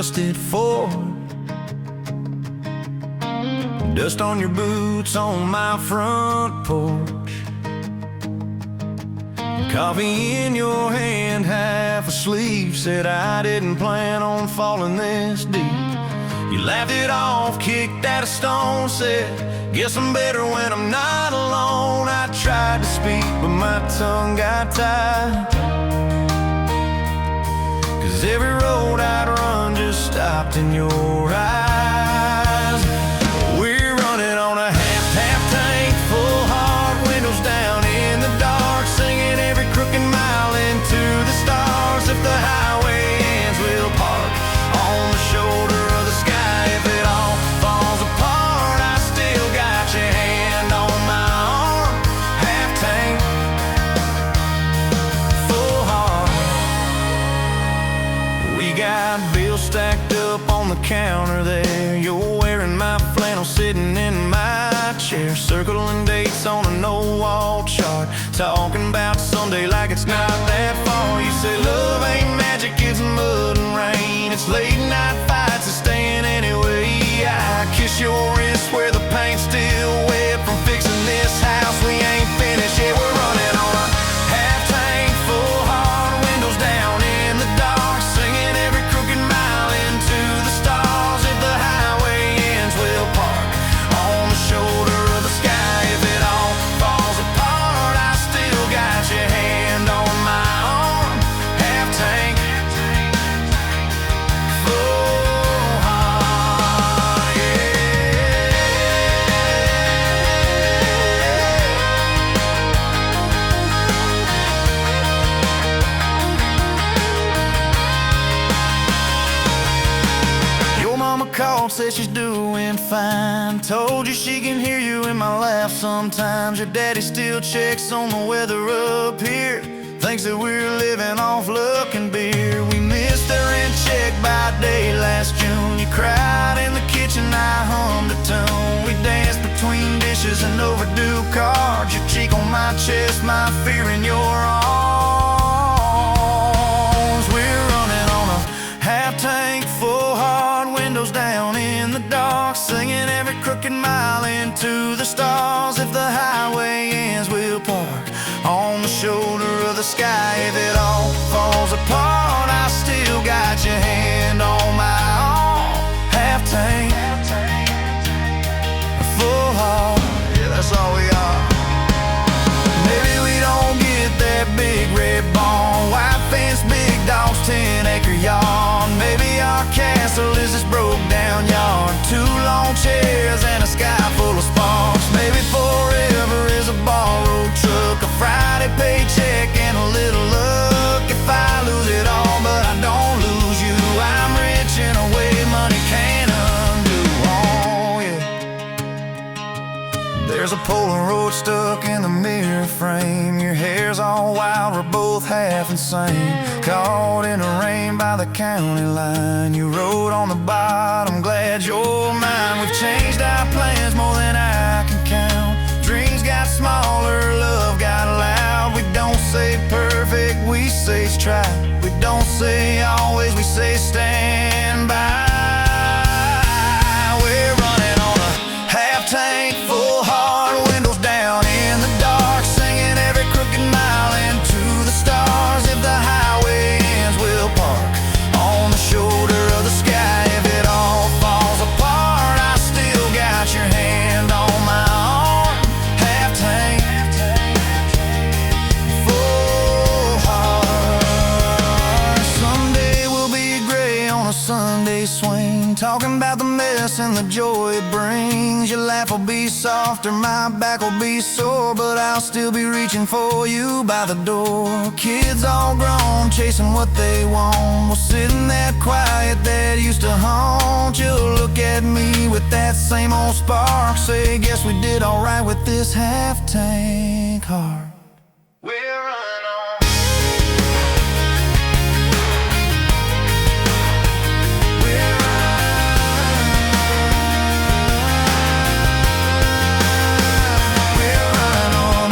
rusted Ford. Dust on your boots on my front porch. Coffee in your hand, half asleep. Said I didn't plan on falling this deep. You laughed it off, kicked at a stone. Said, guess I'm better when I'm not alone. I tried to speak, but my tongue got tied. 'Cause every road I'd run just stopped in your eyes. We're running on a half tank, full hard, windows down in the dark, singing every crooked mile into the stars. If the highway ends, we'll park on the shoulder of the sky. If it all falls apart, I still got your hand on my arm. Half tank, full hard. We got bills stacked up on the counter there. You're wearing my flannel, sitting in my chair, circling dates on a no-wall chart, talking about Sunday like it's not that far. You say love ain't magic, it's mud and rain. It's late night fights and staying anyway. I kiss your wrist where the paint's still wet from fixing this house. We ain't finished yet. We're running on a half tank, full hard, windows down in the dark, singing every crooked mile into the stars. If the highway ends, we'll park on the shoulder of the sky. If it all falls apart, I still got your hand on my arm. Half tank, full heart, yeah. Your mama called, said she's doing fine. Told you she can hear you in my laugh sometimes. Your daddy still checks on the weather up here. Thinks that we're living off luck and beer. We missed the rent check by day last June. You cried in the kitchen, I hummed a tune. We danced between dishes and overdue cards. Your cheek on my chest, my fear in your arms. We're running on a half tank, full hard, windows down in the dark, singing every crooked mile into the stars. If the highway ends, we'll park on the shoulder of the sky. If it all falls apart, I still got your hand on my arm. Half tank, full heart, yeah, that's all we are. Maybe we don't get that big red barn, white fence, big dogs, 10-acre yard. Maybe our castle is this broke down yard, 2 long chairs and a sky full of sparks. Maybe forever is a borrowed truck, a Friday paycheck and a little luck. If I lose it all but I don't lose you, I'm rich in a way money can't undo. Oh yeah. There's a Polaroid stuck in the mirror frame. Your hair's all wild, we're both half insane. Caught in the rain by the county line. You wrote on the bottom, glad you're mine. We've changed our plans more than I can count. Dreams got smaller, love got loud. We don't say perfect, we say try. We don't say always, we say stand by. We're running on a half tank, full hard, windows down in the dark, singing every crooked mile into the stars. If the highway ends, we'll park on the shoulder of the sky. If it all falls apart, I still got your hand on my arm. Half tank, full heart. Someday we'll be gray on a Sunday swing, talking about the mess and the joy it brings. Your laugh will be softer, my back will be sore, but I'll still be reaching for you by the door. Kids all grown, chasing what they want. We'll sit in that quiet that used to haunt. You'll look at me with that same old spark, say, guess we did alright with this half tank heart. We're running on. We're running on.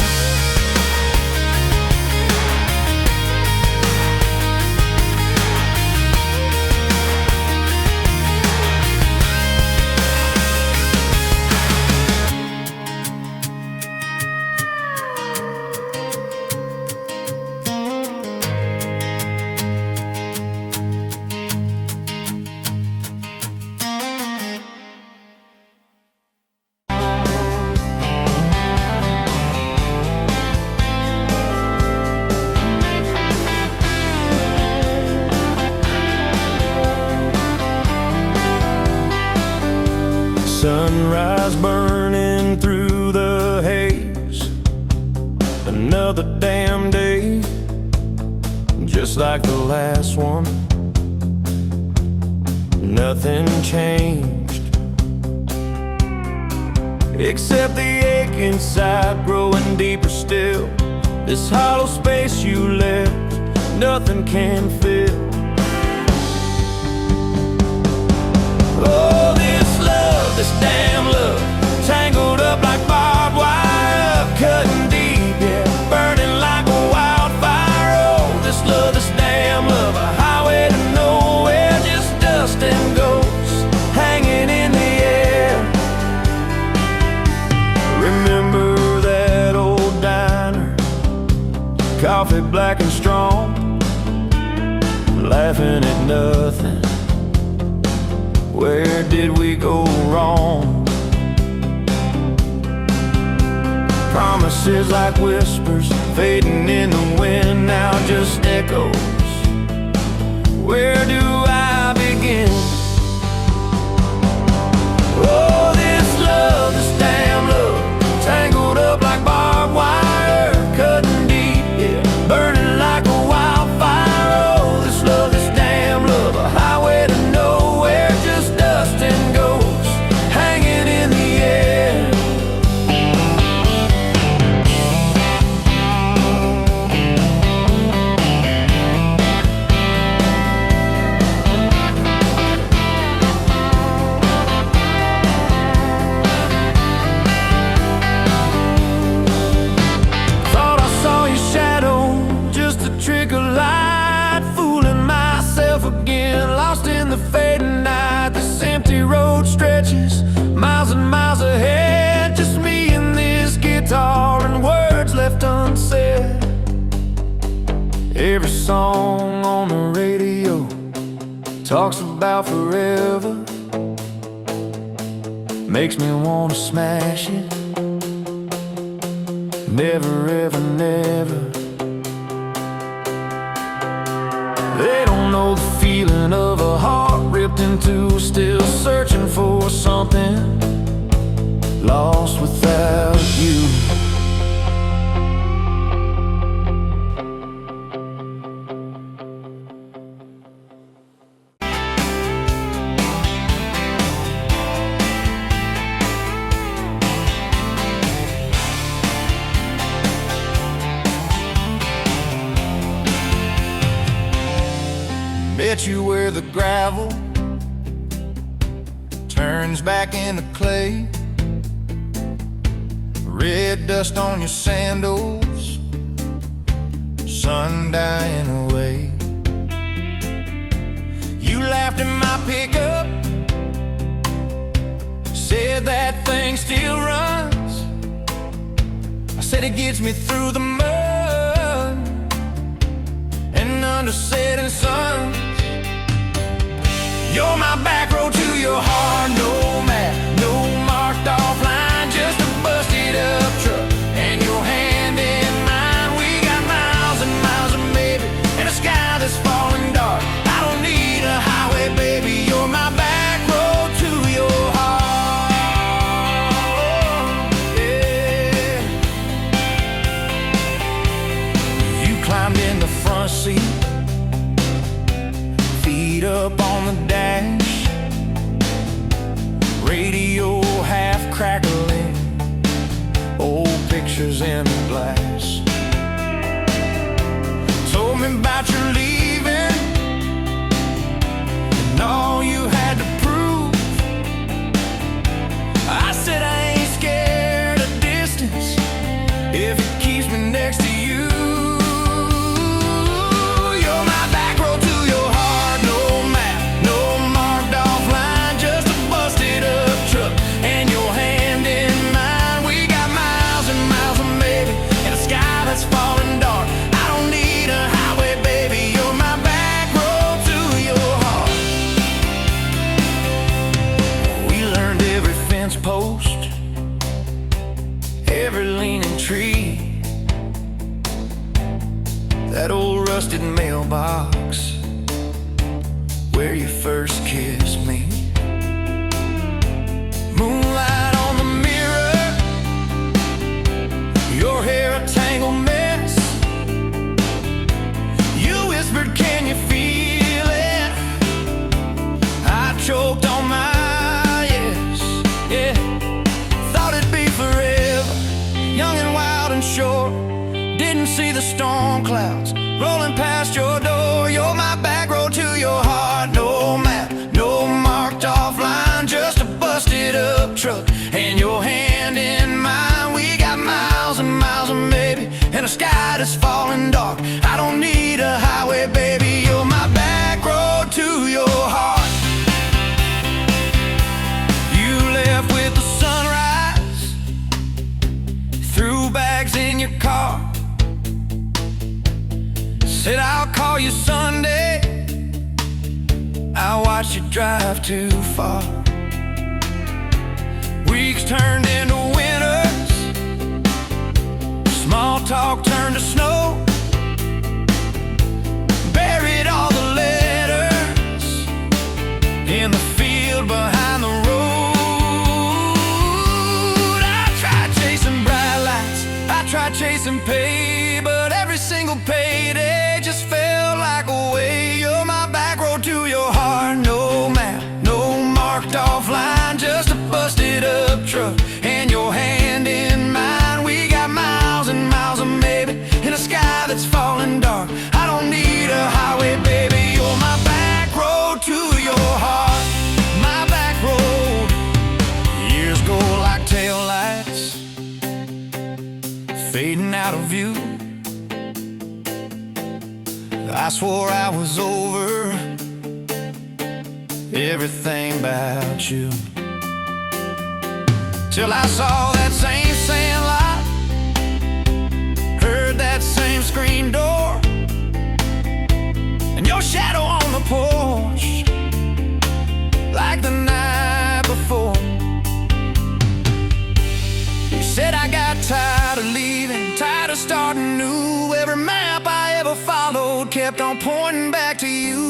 sunrise burning through the haze. Another damn day, just like the last one. Nothing changed, except the ache inside growing deeper still. This hollow space you left, nothing can fill. Oh, this love, this damn love, tangled up like barbed wire, cutting deep, yeah, burning like a wildfire. Oh, this love, this damn love, a highway to nowhere, just dust and ghosts hanging in the air. Remember that old diner, coffee black and strong, laughing at nothing. Where did we go wrong? Promises like whispers fading in the wind, now just echoes. Where do I begin? Oh, this love, this damn love, tangled up like barbed wire, cutting deep, yeah, burning like a wildfire. Oh, this love, this damn love, a highway to nowhere, just dust and ghosts hanging in the air. Thought I saw your shadow, just a trick of light, fooling myself again, lost in the fading night. This empty road stretches miles and miles ahead, just me and this guitar and words left unsaid. Every song on the radio talks about forever, makes me wanna smash it. Never ever never. They don't know the feeling of a heart ripped in two, still searching for something, lost without you. Bet you where the gravel turns back into clay, red dust on your sandals, sun dying away. You laughed in my pickup, said that thing still runs. I said it gets me through the mud and under setting sun. You're my back road to your heart, no map, no marked off line, just a busted up truck and your hand in mine. We got miles and miles of maybe and a sky that's falling dark. I don't need a highway, baby, you're my back road to your heart. Yeah. You climbed in the front seat, feet up on the dash, radio half crackling, old pictures in the glass. Told me about your leaving and all you had to prove. I said I ain't scared of distance if it keeps me next to you. Post, every leaning tree, that old rusted mailbox where you first kissed me. Moonlight storm clouds rolling past your door. You're my back road to your heart. No map, no marked off line, just a busted up truck and your hand in mine. We got miles and miles of maybe and a sky that's falling dark. I don't need a highway, baby. You're my back road to your heart. You left with the sunrise, threw bags in your car, said I'll call you Sunday. I watched you drive too far. Weeks turned into winters, small talk turned to snow. Buried all the letters in the field behind the road. I tried chasing bright lights, I tried chasing pay, but every single payday just felt like a way. You're my back road to your heart. No map, no marked off line, just a busted up truck and your hand in mine. We got miles and miles of maybe in a sky that's falling dark. I don't need a highway, baby. You're my back road to your heart. My back road. Years go like tail lights, fading out of view. I swore I was over everything about you, till I saw that same sandlot, heard that same screen door, and your shadow on the porch, like the night before. You said I got tired of leaving, tired of starting new. Every map I ever followed kept on pointing back to you.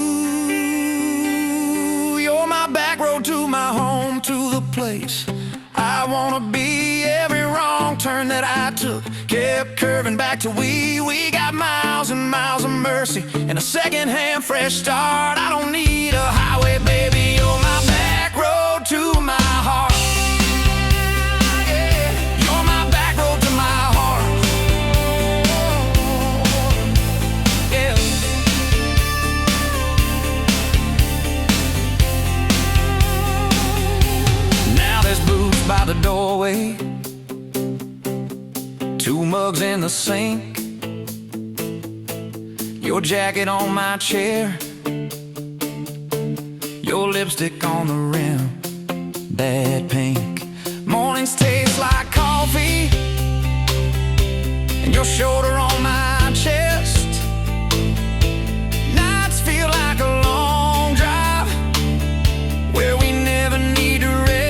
You're my back road to my home, to the place I wanna be. Every wrong turn that I took kept curving back to we got miles and miles of mercy and a second-hand fresh start. I don't need a highway, baby. You're my back road to my heart. Yeah, you're my back road to my heart. Yeah. Now there's boots by the doorway, two mugs in the sink, your jacket on my chair, your lipstick on the rim, that pink. Mornings taste like coffee, and your shoulder on my chest. Nights feel like a long drive, where we never need to rest.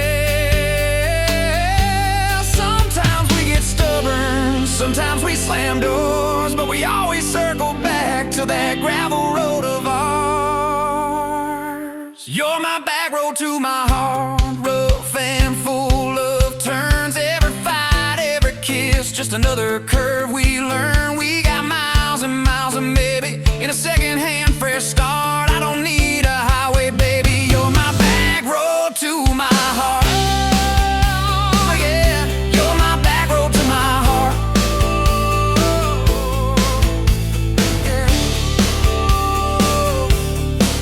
Sometimes we get stubborn, sometimes we slam doors, but we always circle back to that gravel road of ours. You're my back road to my heart, rough and full of turns. Every fight, every kiss, just another curve we learn. We got miles and miles of maybe in a second-hand fresh start. I don't need a highway, baby. You're my back road to my heart. Oh, yeah, you're my back road to my heart. Yeah.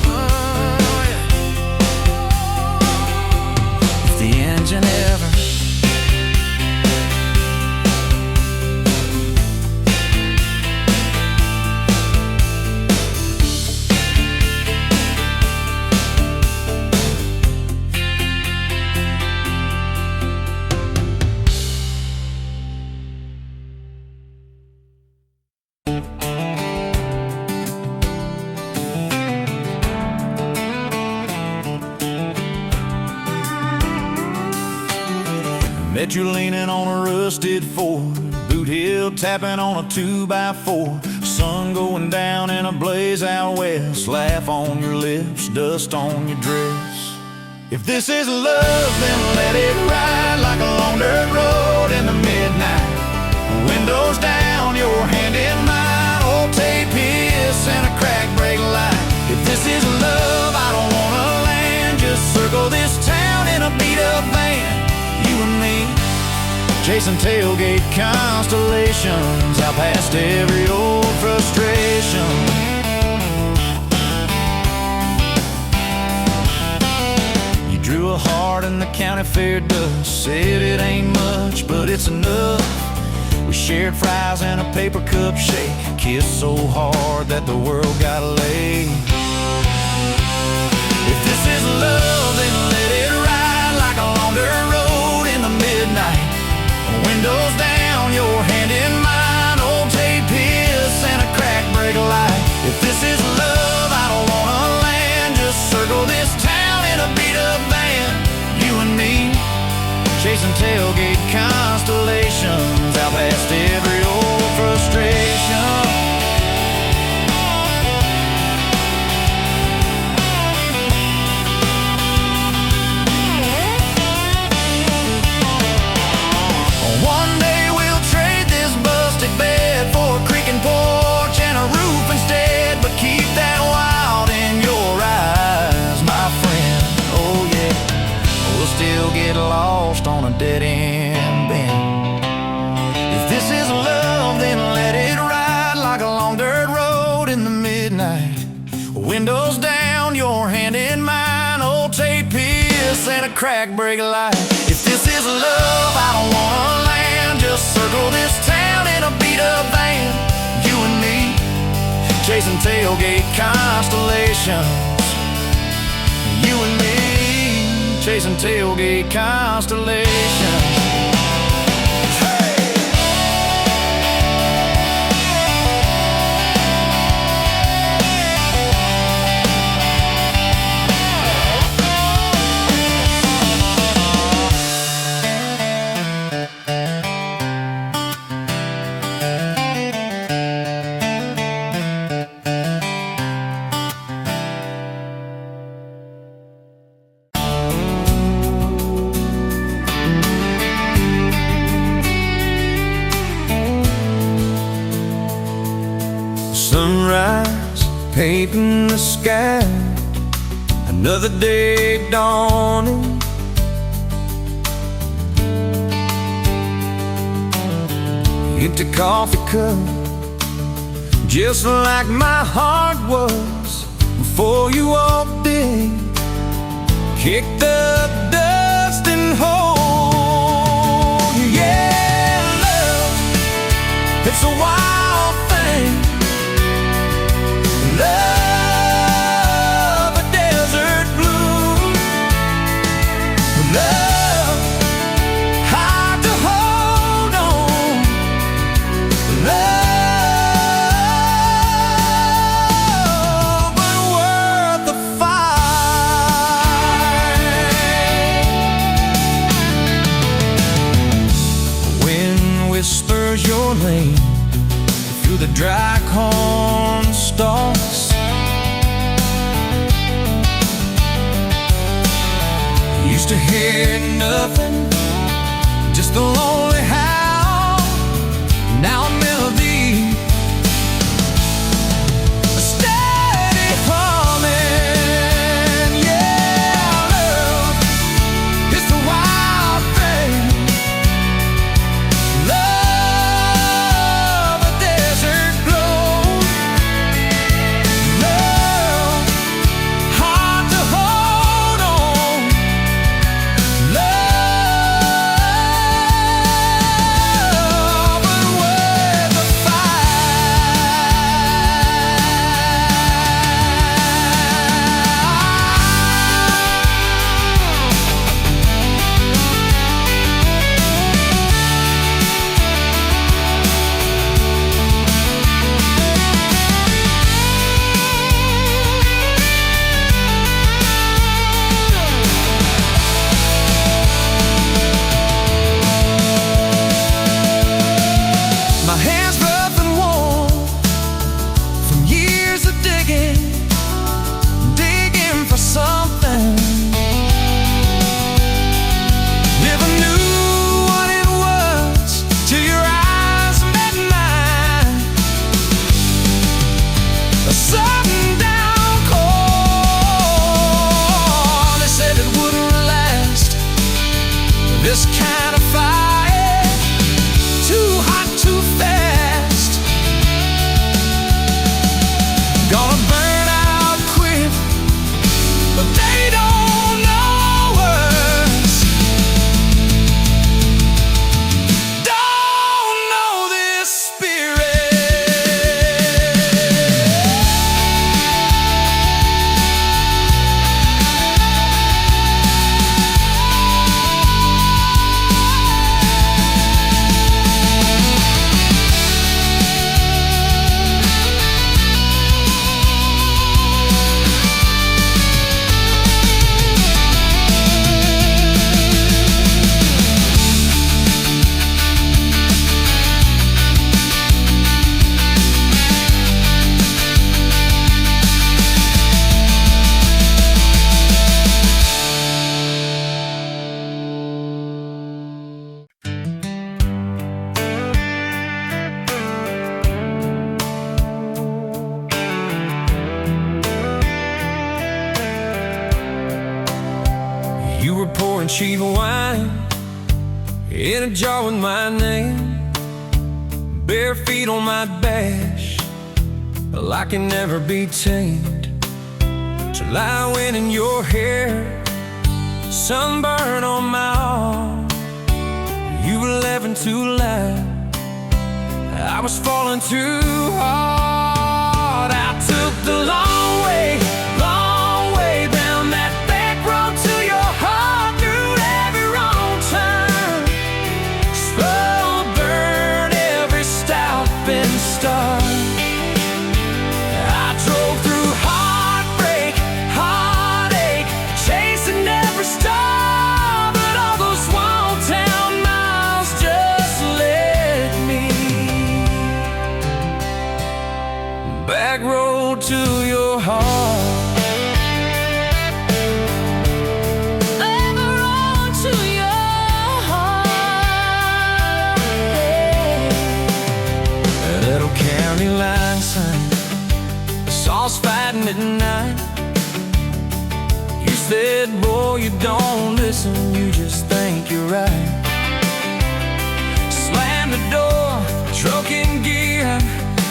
Oh, yeah. If the engine ever met you leaning on a rusted Ford, boot heel tapping on a 2x4, sun going down in a blaze out west, laugh on your lips, dust on your dress. If this is love, then let it ride like a long dirt road in the midnight. Windows down, your hand in mine, old tape hiss and a crack brake light. If this is love, I don't wanna land, just circle this town in a beat up van. You and me, chasing tailgate constellations out past every old frustration. You drew a heart in the county fair dust, said it ain't much, but it's enough. We shared fries and a paper cup shake, kissed so hard that the world got laid. If this is love, then let it ride like a long dirt road in the midnight. Windows down, your hand in mine, old tape hiss and a crack brake light. If this is love, I don't wanna land, just circle this town in a beat-up van. You and me, chasing tailgate constellations out past every old frustration. One day we'll trade this busted bed for a creaking porch and a roof instead, but keep that wild in your eyes, my friend. Oh yeah, we'll still get lost on a dead-end bend. If this is love, then let it ride like a long dirt road in the midnight. Windows down, your hand in mine, old tape hiss and a crack brake light. If this is love, I don't wanna land, just circle this town in a beat-up van. You and me, chasing tailgate constellations. You and me, chasing tailgate constellations. Sunrise, painting the sky, another day dawning. Empty coffee cup, just like my heart was before you walked in. Kick the dust and hold you. Yeah, love, it's a wild thing. Love, a desert bloom. Love, hard to hold on. Love, but worth the fight. Wind whispers your name through the dry corn stalks. Used to hear nothing, just a lonely howl. Now a melody, a steady humming. Yeah, love, it's a wild thing. Love, a desert glow. Love, hard to hold on. Love, You were pouring cheap wine in a jar with my name, bare feet on my dash, I can never be tamed. July wind in your hair, sunburn on my arm. You were laughing too loud, I was falling too hard. I took the long way down that back road to your heart, through every wrong turn, slow burn every stop and start. I drove through heartbreak, heartache, chasing every star, but all those small town miles just led me back road to your heart. Fighting at night. You said, boy, you don't listen, you just think you're right. Slammed the door, truck in gear,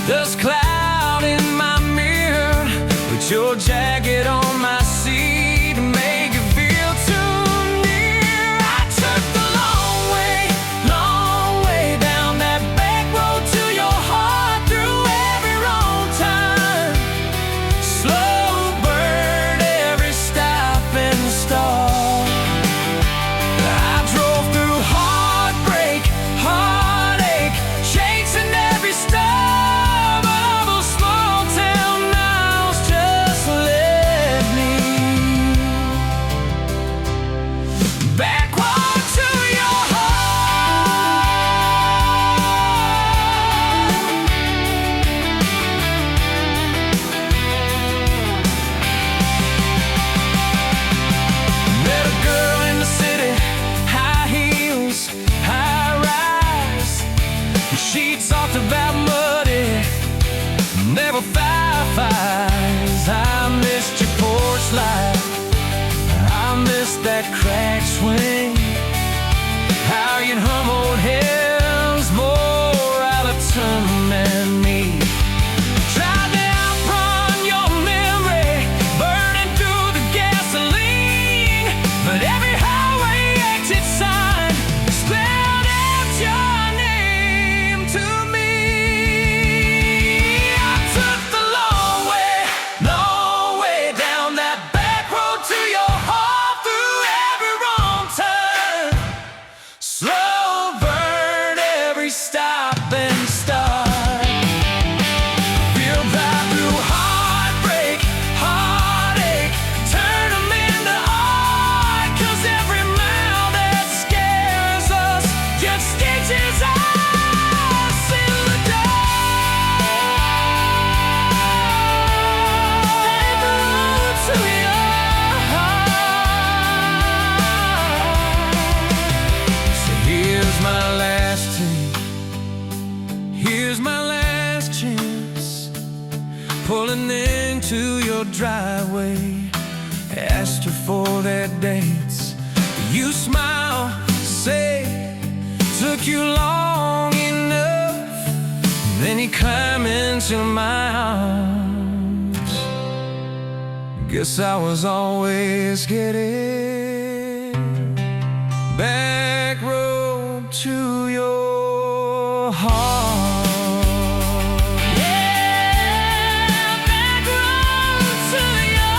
dust cloud in my mirror, put your jacket on my seat to make it feel too near. I took the long way down that back road to your heart, through every wrong turn, slow burn every stop and start. I drove through heartbreak, heartache, chasing every star, but all those small town miles just led me backward to your Met a girl in the city, high heels, high rise. She talked about muddy, never fireflies. I missed your porch light, I missed that crack swing, how you'd hum old hymns more out of tune than me. Tried to outrun your memory, burning through the gasoline, but every highway exit sign spelled out your name to me. I took the long way down that back road to your heart, through every wrong turn, slow burn every stop and start. Feel right through heartbreak, heartache, turn them into art, 'cause every mile that scares us just stitches us in the dark. Back road to your heart. So here's my last take, here's my last chance, pulling into your driveway. Asked her for their dates, you smile, say, took you long enough. Then you climb into my arms. Guess I was always getting back road to your heart. Yeah, back road to your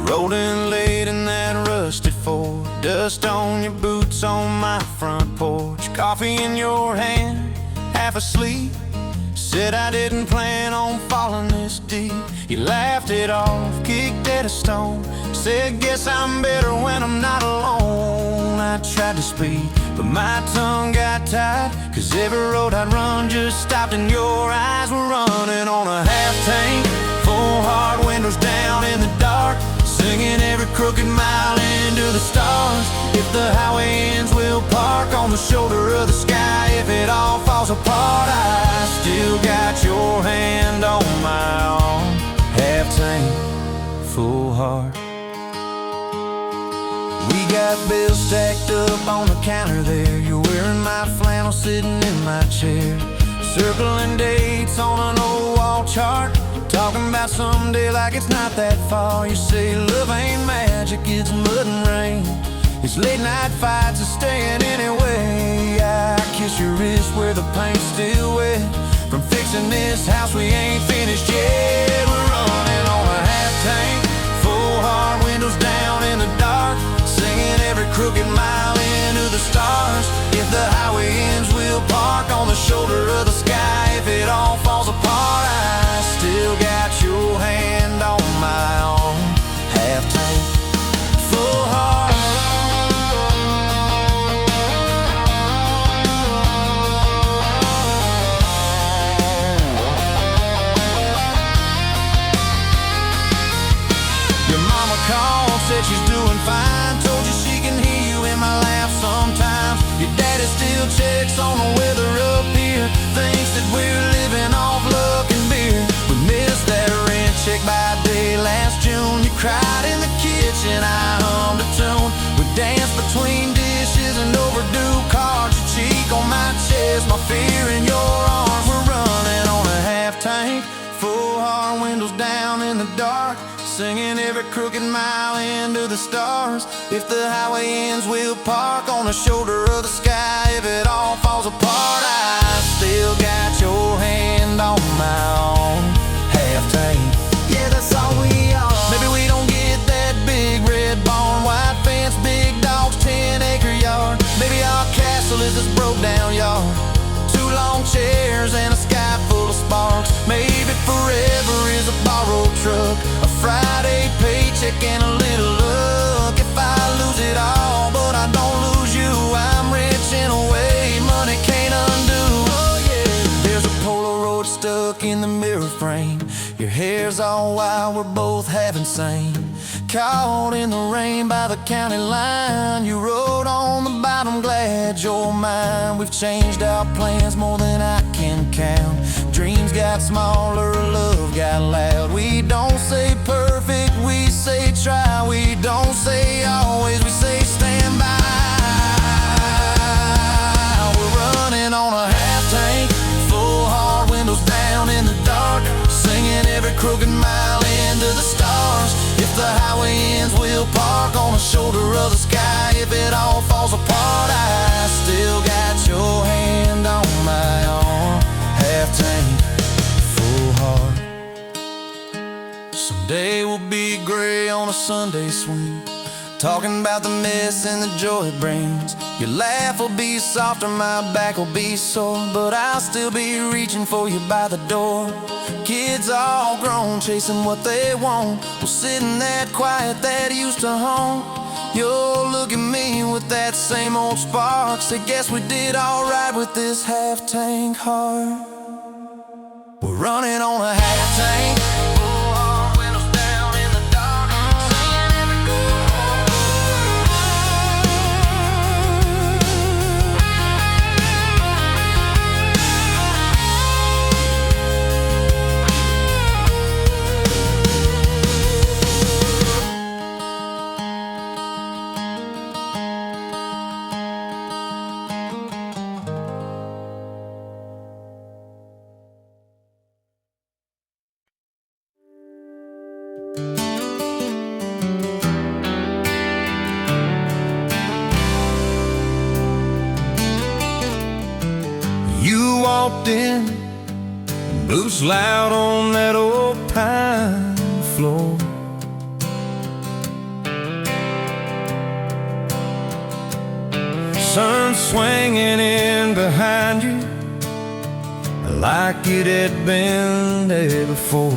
Rolled in late in that rusted Ford, dust on your boots on my front porch, coffee in your hand, half asleep. Said I didn't plan on falling this deep. You laughed it off, kicked at a stone, said guess I'm better when I'm not alone. I tried to speak, but my tongue got tied, 'cause every road I'd run just stopped and your eyes were running on a half-town crooked mile into the stars. If the highway ends, we'll park on the shoulder of the sky. If it all falls apart, I still got your hand on my arm. Half tank, full heart. We got bills stacked up on the counter there. You're wearing my flannel, sitting in my chair. Circling dates on an old wall chart. Talking about someday like it's not that far. You say love ain't magic, it's mud and rain. It's late night fights and staying anyway. I kiss your wrist where the paint's still wet. From fixing this house we ain't finished yet. We're running on a half tank, full heart, windows down in the dark. Singing every crooked mile into the stars. If the highway ends, we'll park on the shoulder of the sky. If it all falls apart, I still got your hand on my arm. Half tank, full heart. Your mama called, said she's doing fine. Told you she can hear you in my laugh sometimes. Your daddy still checks on the weather up here. Thinks that we're living off luck and beer. We missed that rent check by day last June. You cried in the kitchen, I hummed a tune. We danced between dishes and overdue cards. Your cheek on my chest, my fear in your arms. We're running on a half tank, full heart, windows down in the dark. Singing every crooked mile into the stars. If the highway ends, we'll park on the shoulder of the sky. If it all falls apart, I still got your hand on my arm. Half tank, yeah, that's all we are. Maybe we don't get that big red barn, white fence, big dogs, 10-acre yard. Maybe our castle is this broke down yard. Two long chairs and a sky full of sparks. Maybe forever is a borrowed truck, a Friday paycheck and a little luck. If I lose it all, but I don't lose you, I'm rich in a way money can't undo. Oh yeah. There's a Polaroid stuck in the mirror frame. Your hair's all wild, we're both half insane. Caught in the rain by the county line. You wrote on the bottom, glad you're mine. We've changed our plans more than I can count. Dreams got smaller, love got loud. We don't say perfect, we say try. We don't say always, we say stand by. We're running on a half tank, full heart, windows down in the dark. Singing every crooked mile into the stars. If the highway ends, we'll park on the shoulder of the sky. If it all falls apart, I still got your hand on my arm. Half tank, full heart. Someday we'll be gray on a Sunday swing, talking about the mess and the joy it brings. Your laugh will be softer, my back will be sore, but I'll still be reaching for you by the door. Kids all grown, chasing what they want. We'll sit in that quiet that used to haunt. You'll look at me with that same old spark. Say, guess we did alright with this half tank heart. We're running on a half tank. You walked in, boots loud on that old pine floor. Sun swinging in behind you like it had been there before.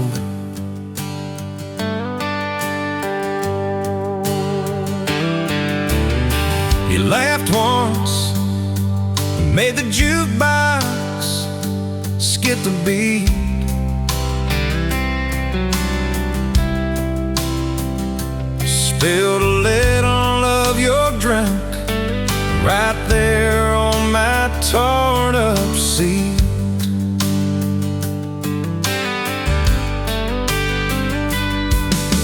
You laughed once, made the jukebox skip the beat. build a little of your drink right there on my torn up seat.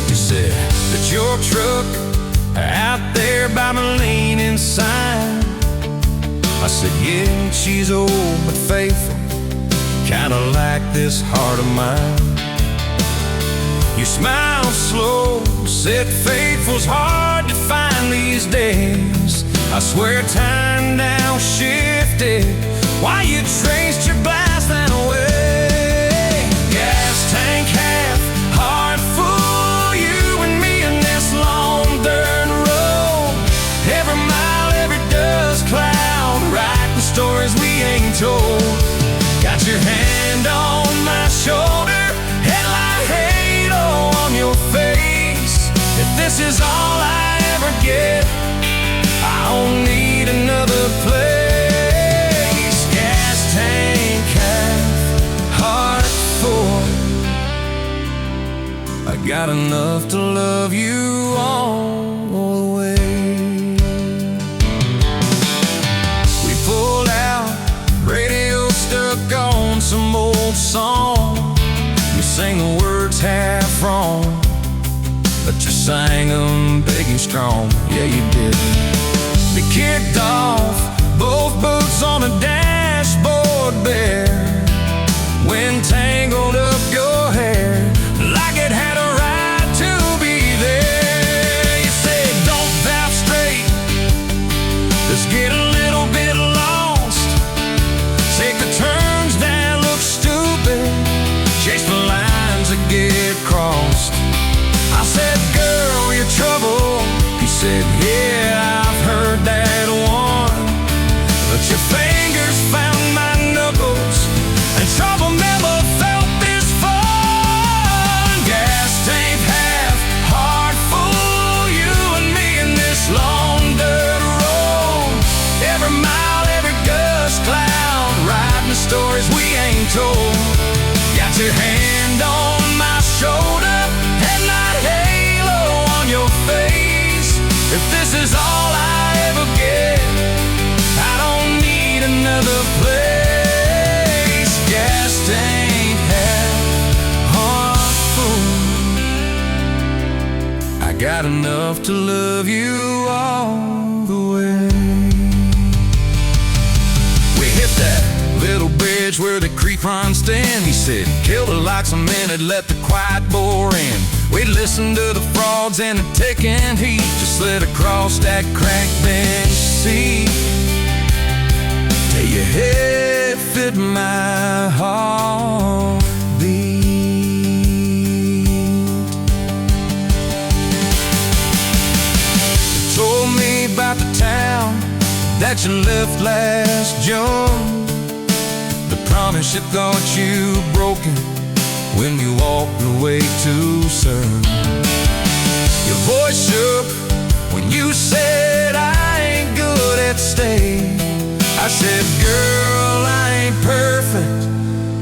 You said that your truck out there by the leaning sign. I said, yeah, she's old but faithful, kinda like this heart of mine. You smiled slow, said faithful's hard to find these days. I swear time now shifted while you traced your glass that way. Gas tank half, heart full, you and me in this long dirt road. Every mile, every dust cloud, writing stories we ain't told. Got your hand on my shoulder, headlight halo on your face. If this is all I ever get, I don't need another place. Gas tank half, heart full. I got enough to love you all the way. We pulled out, radio stuck on some old song. You sang the words half wrong, but you sang them big and strong. Yeah, you did. We kicked off, both boots on the dashboard bare. Wind tangled up your hair like it had a right to be there. You said, don't valve straight, let's get a little bit lost. Take the turns that look stupid, chase the lines that get crossed. I said, girl, you're trouble. He said, yeah, I've heard that one. But your fingers found my knuckles, and trouble never felt this fun. Gas tank half, heart full, you and me in this long dirt road. Every mile, every gust cloud, writing the stories we ain't told. Got your hand on my shoulder, headlight halo on your face. If this is all I ever get, I don't need another place. Gas tank half, heart full. I got enough to love you all the way. We hit that little bridge where the creek runs stand. He said, kill the lights a minute, let the quiet bore in. We'd listen to the frogs and the ticking heat, just slid across that cracked bench seat till your head fit my heartbeat. You told me about the town that you left last June, the promise you thought you broken when you walked away too soon. Your voice shook when you said I ain't good at staying. I said, girl, I ain't perfect,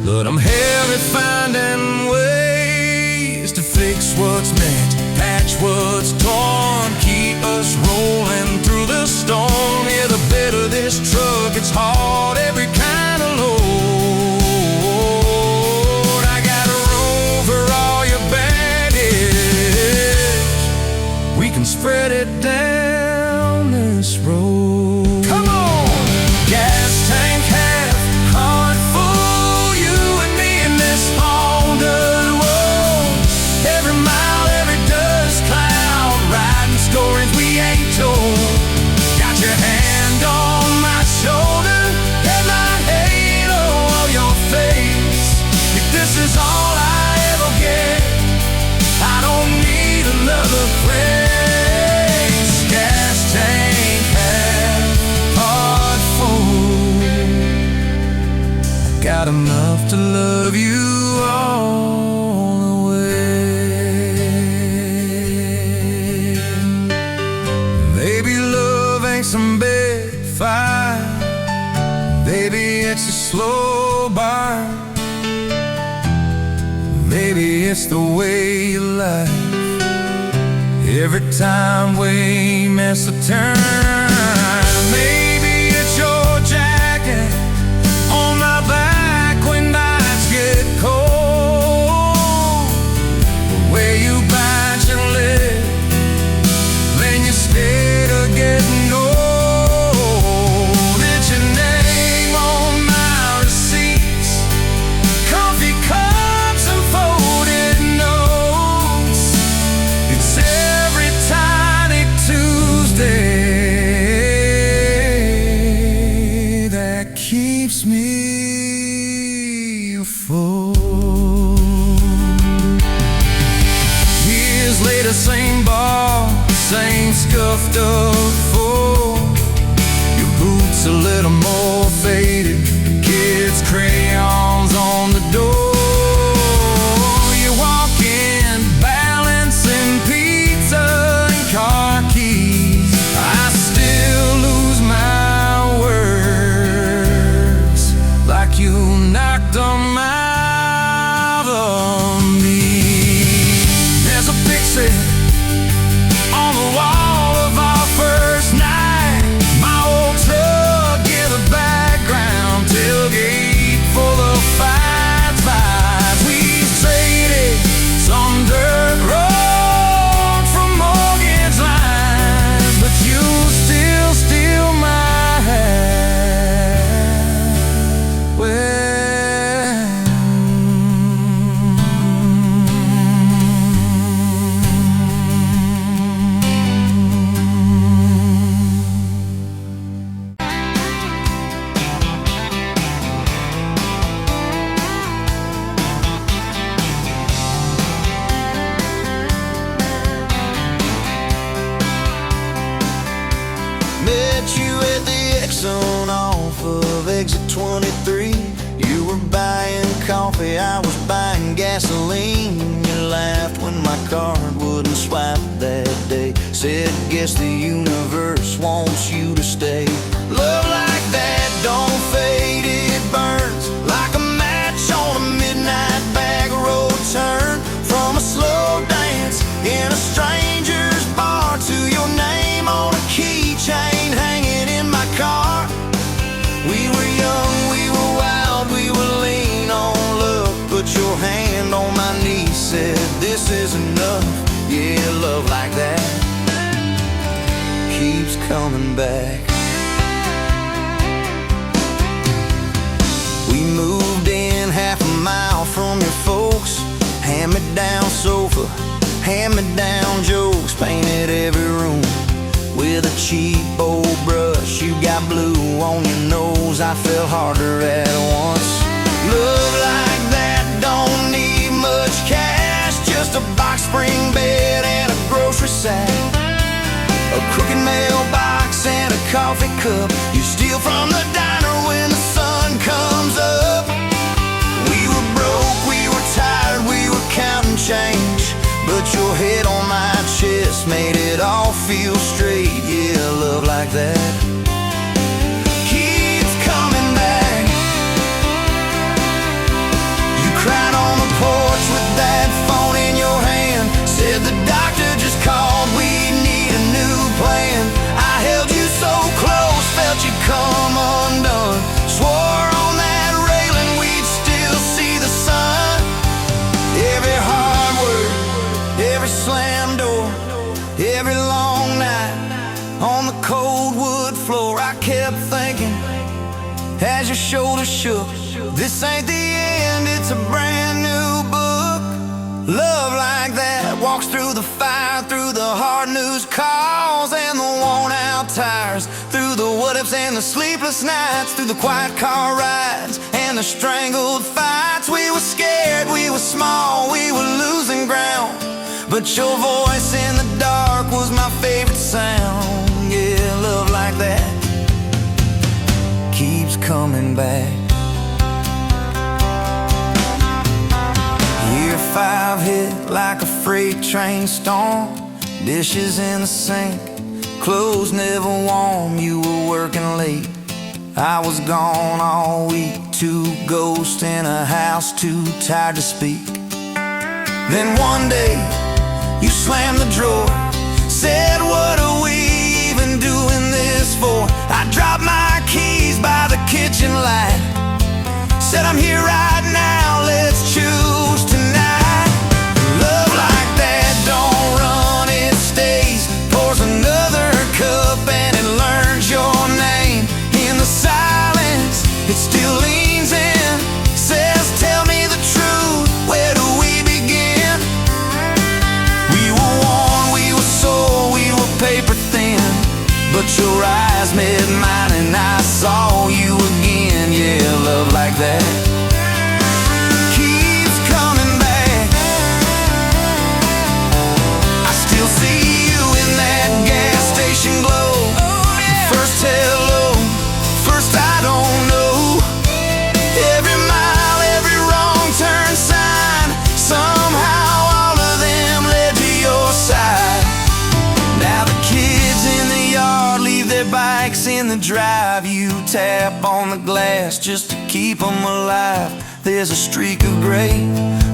but I'm hell at finding ways to fix what's meant, patch what's torn, keep us rolling through the storm. Yeah, the bed of this truck, it's hard, every kind of load. Spread it down this road. Come on! Gas tank half, heart full, you and me in this long dirt road. Every mile, every dust cloud, writing stories we ain't told. Got your hand on my shoulder, headlight halo on your face. If this is all I ever get, I don't need another friend. Got enough to love you all the way. Maybe love ain't some big fight, maybe it's a slow burn. Maybe it's the way you life Every time we miss a turn, maybe it's your jacket on my back when nights get cold. Where you bite your lip, then you stay to getting old. It's your name on my receipts, coffee cups and folded notes. It's every tiny Tuesday that keeps me afloat. Years later, same bar, same scuffed up floor. Your boots a little more faded, kids' crayons on the door. You walk in, balancing pizza and car keys. I still lose my words, like you knocked them out of me. There's a picture on the wall of our first night. My old truck in the background, tailgate full of fights. We traded some dirt road for mortgage lines, but you still steal my heart. Well, met you at the Exxon off of exit 23. You were buying coffee, I was buying gasoline. You laughed when my card wouldn't swipe that day. Said, guess the universe wants you to stay. Love like that don't fade, it burns like a match on a midnight back road turn. From a slow dance in a stranger's bar to your name on a keychain hanging in my car. We were young, we were wild, we were lean on love. Put your hand on my knee, said this is enough. Yeah, love like that keeps coming back. We moved in half a mile from your folks. Hand-me-down sofa, hand-me-down jokes. Painted every room with a cheap old brush. You got blue on your nose, I fell harder at once. Love like that don't need much cash, just a box spring bed and a grocery sack, a crooked mailbox and a coffee cup. You steal from the diner when the sun comes up. We were broke, we were tired, we were counting change, but your head on my chest made it all feel straight. Yeah, love like that keeps coming back. You cried on the porch with that phone in your hand. Said the doctor just called, we need a new plan. I held you so close, felt you come undone. Swore on that railing we'd still see the sun. Every hard word, every slam door, every long night on the cold wood floor. I kept thinking as your shoulders shook, this ain't the end, it's a brand new book. Love like that walks through the fire, through the hard news calls and the worn out tires, through the what ifs and the sleepless nights, through the quiet car rides and the strangled fights. We were scared, we were small, we were losing ground, but your voice in the dark was my favorite sound. Yeah, love like that keeps coming back. Year 5 hit like a freight train storm. Dishes in the sink, clothes never warm. You were working late, I was gone all week. 2 ghosts in a house, too tired to speak. Then one day you slammed the drawer, Said, what are we even doing this for? I dropped my keys by the kitchen light. Said, I'm here right now, let's choose tonight. Love like that don't run, it stays. Pours another cup and it learns your name. In the silence, it still leans in. Says, tell me the truth, where do we begin? We were one, we were soul, we were paper thin. But your eyes met mine and I saw you again. Yeah, love like that keeps coming back. I still see you in that gas station glow. First hello, first I don't know. Every mile, every wrong turn sign, somehow all of them led to your side. Now the kids in the yard leave their bikes in the drive. You tap on the glass just to keep them alive. There's a streak of gray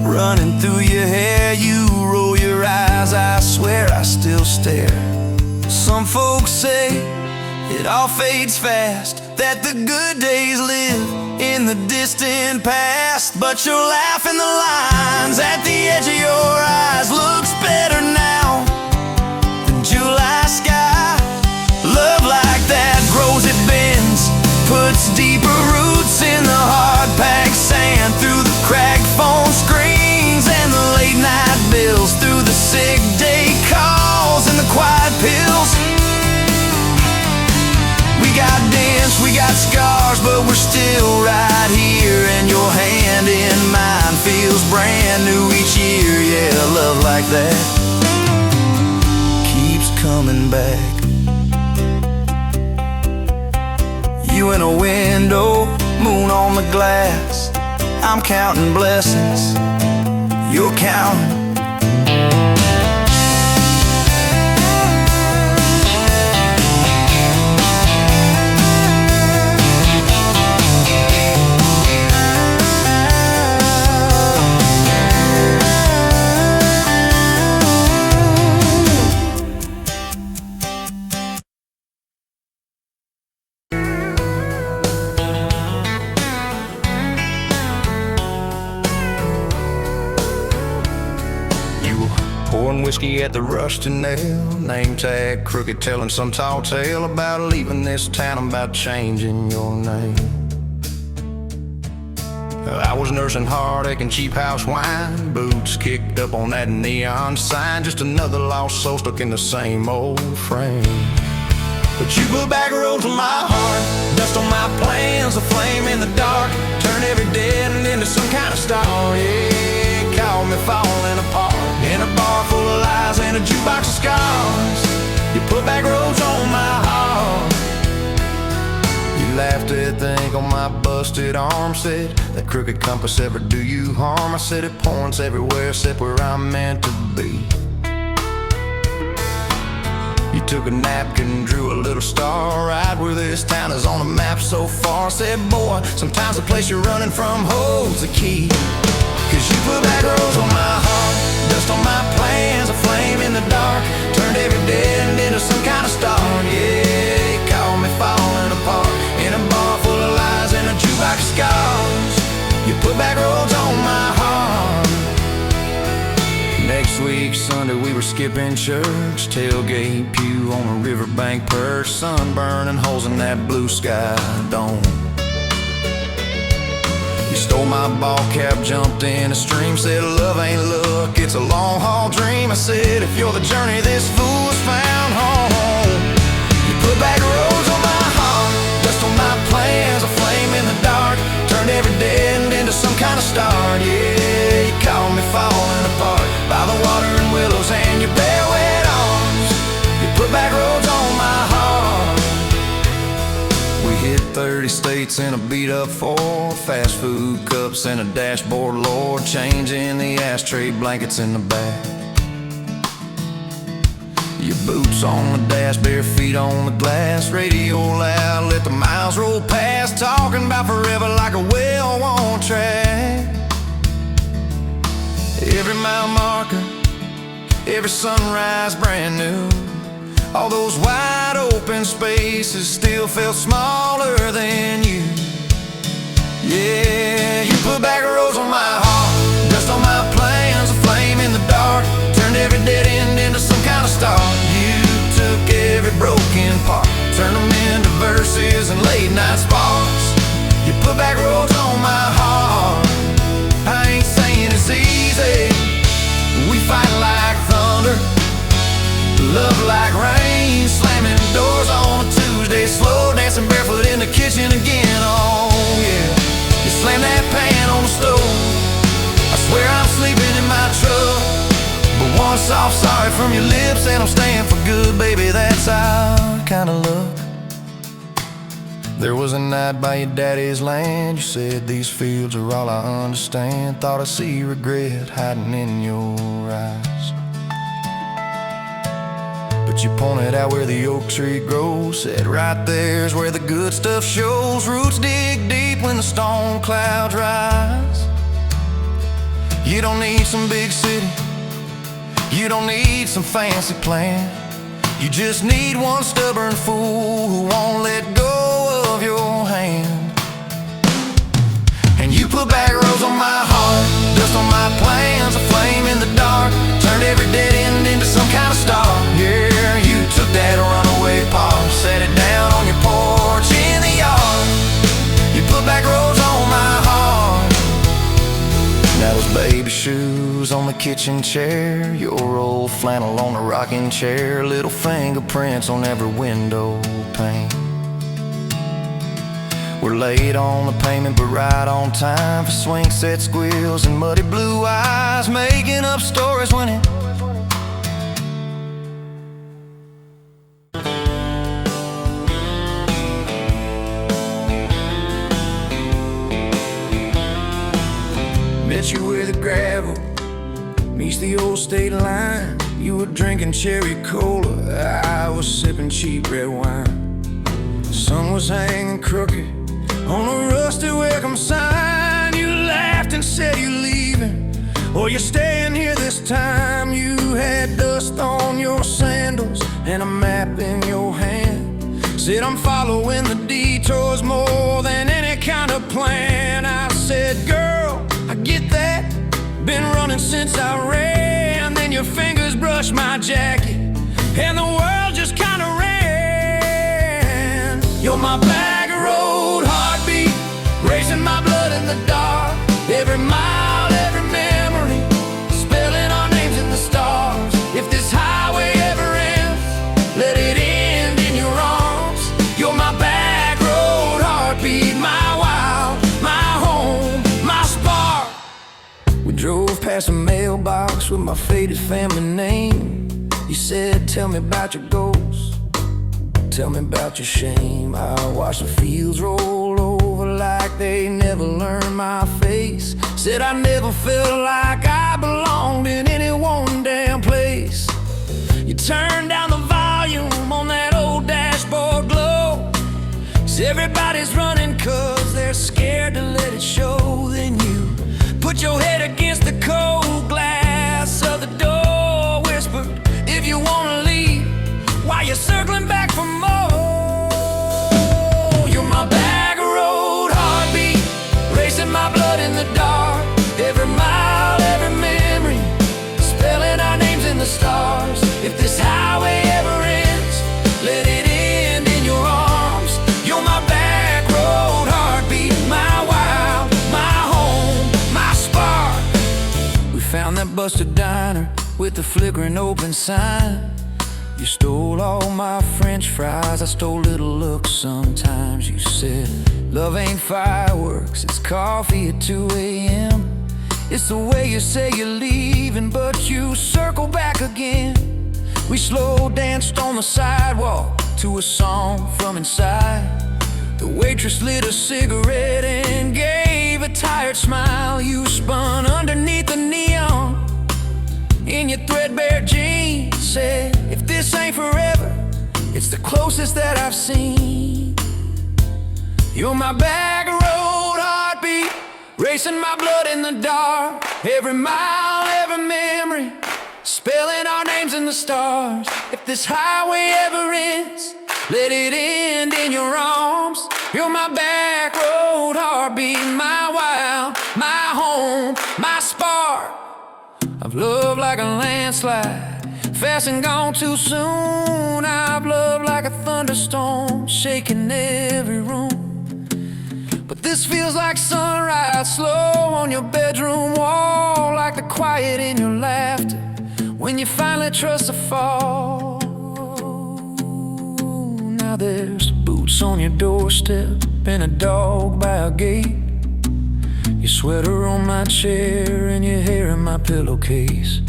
running through your hair. You roll your eyes, I swear I still stare. Some folks say it all fades fast, that the good days live in the distant past. But your laugh and the lines at the edge of your eyes looks better now than July sky. Love like that grows, it bends, puts deeper roots in the hard-packed sand. Through the cracked phone screens and the late-night bills, through the sick day calls and the quiet pills. We got dents, we got scars, but we're still right here. And your hand in mine feels brand new each year. Yeah, love like that keeps coming back. You in a window, moon on the glass. I'm counting blessings, you're counting. Whiskey at the Rusty Nail, name tag crooked, telling some tall tale about leaving this town, about changing your name. I was nursing heartache and cheap house wine, boots kicked up on that neon sign, just another lost soul stuck in the same old frame. But you put Backroads on my heart, dust on my plans, a flame in the dark, turn every dead end into some kind of star. Yeah, call me falling apart in a bar full of lies and a jukebox of scars. You put Backroads on my heart. You laughed at the ink on my busted arm, said that crooked compass ever do you harm. I said it points everywhere except where I'm meant to be. You took a napkin and drew a little star right where this town is on the map so far. Said, boy, sometimes the place you're running from holds the key. Cause you put Backroads on my heart, dust on my plans, a flame in the dark, turned every dead end into some kind of star. Yeah, you called me falling apart in a bar full of lies and a jukebox of scars. You put Backroads on my heart. Next week, Sunday, we were skipping church, tailgate pew on a riverbank perch, sun burning holes in that blue sky dome. You stole my ball cap, jumped in a stream, said love ain't luck, it's a long haul dream. I said if you're the journey, this fool has found home. You put Backroads on my heart, dust on my plans, a flame in the dark, turned every dead end into some kind of start. Yeah, you called me falling apart by the water and willows and your bare wet arms. You put Backroads on my heart. We hit 30 states in a beat-up Ford, fast food cups and a dashboard, Lord, changing the ashtray blankets in the back. Your boots on the dash, bare feet on the glass, radio loud, let the miles roll past, talking about forever like a well-worn track. Every mile marker, every sunrise brand new. All those wide open spaces still felt smaller than you. Yeah, you put Backroads on my heart, dust on my plans, a flame in the dark, turned every dead end into some kind of star. You took every broken part, turned them into verses and late night sparks. You put Backroads on my heart. I ain't saying it's easy. We fight like thunder, love like rain, slamming doors on a Tuesday, slow dancing barefoot in the kitchen again. Oh yeah, you slam that pan on the stove, I swear I'm sleeping in my truck. But one soft sorry from your lips and I'm staying for good, baby, that's our kind of luck. There was a night by your daddy's land, you said these fields are all I understand. Thought I see regret hiding in your eyes, but you pointed out where the oak tree grows, said right there's where the good stuff shows. Roots dig deep when the storm clouds rise. You don't need some big city, you don't need some fancy plan. You just need one stubborn fool who won't let go of your hand. And you put Backroads on my heart, dust on my plans, a flame in the dark, turned every dead end into some kind of star. Yeah, you took that runaway paw, set it down on your porch in the yard. You put Backroads on my heart. Now those baby shoes on the kitchen chair, your old flannel on the rocking chair, little fingerprints on every window pane. We're late on the payment but right on time for swing set squeals and muddy blue eyes, making up stories when it met you where the gravel meets the old state line. You were drinking cherry cola, I was sipping cheap red wine. The sun was hanging crooked on a rusty welcome sign. You laughed and said you're leaving, or you're staying here this time. You had dust on your sandals and a map in your hand, said I'm following the detours more than any kind of plan. I said, girl, I get that, been running since I ran. Then your fingers brushed my jacket and the world just kinda ran. You're my Backroad heartbeat, racing my blood in the dark. Every mile, every memory, spelling our names in the stars. If this highway ever ends, let it end in your arms. You're my Backroad heartbeat, my wild, my home, my spark. We drove past a mailbox with my faded family name. You said, tell me about your goals, tell me about your shame. I watched the fields roll over like they never learned my face. Said I never felt like I belonged in any one damn place. You turned down the volume on that old dashboard glow, 'cause everybody's running 'cause they're scared to let it show. Then you put your head against the cold glass of the door, whispered, if you wanna leave, while you're circling back for more. You're my Backroad heartbeat, racing my blood in the dark. Every mile, every memory, spelling our names in the stars. If this highway ever ends, let it end in your arms. You're my Backroad heartbeat, my wild, my home, my spark. We found that busted diner with the flickering open sign. You stole all my french fries, I stole little looks sometimes. You said, love ain't fireworks, it's coffee at 2 a.m. It's the way you say you're leaving, but you circle back again. We slow danced on the sidewalk to a song from inside. The waitress lit a cigarette and gave a tired smile. You spun underneath the neon in your threadbare jeans, said, if this ain't forever, it's the closest that I've seen. You're my Backroad heartbeat, racing my blood in the dark. Every mile, every memory, spelling our names in the stars. If this highway ever ends, let it end in your arms. You're my back road heartbeat, my wild, my home, my spark. I've loved like a landslide, fast and gone too soon. I've loved like a thunderstorm, shaking every room. But this feels like sunrise, slow on your bedroom wall, like the quiet in your laughter when you finally trust a fall. Now there's boots on your doorstep and a dog by a gate, your sweater on my chair and your hair in my pillowcase.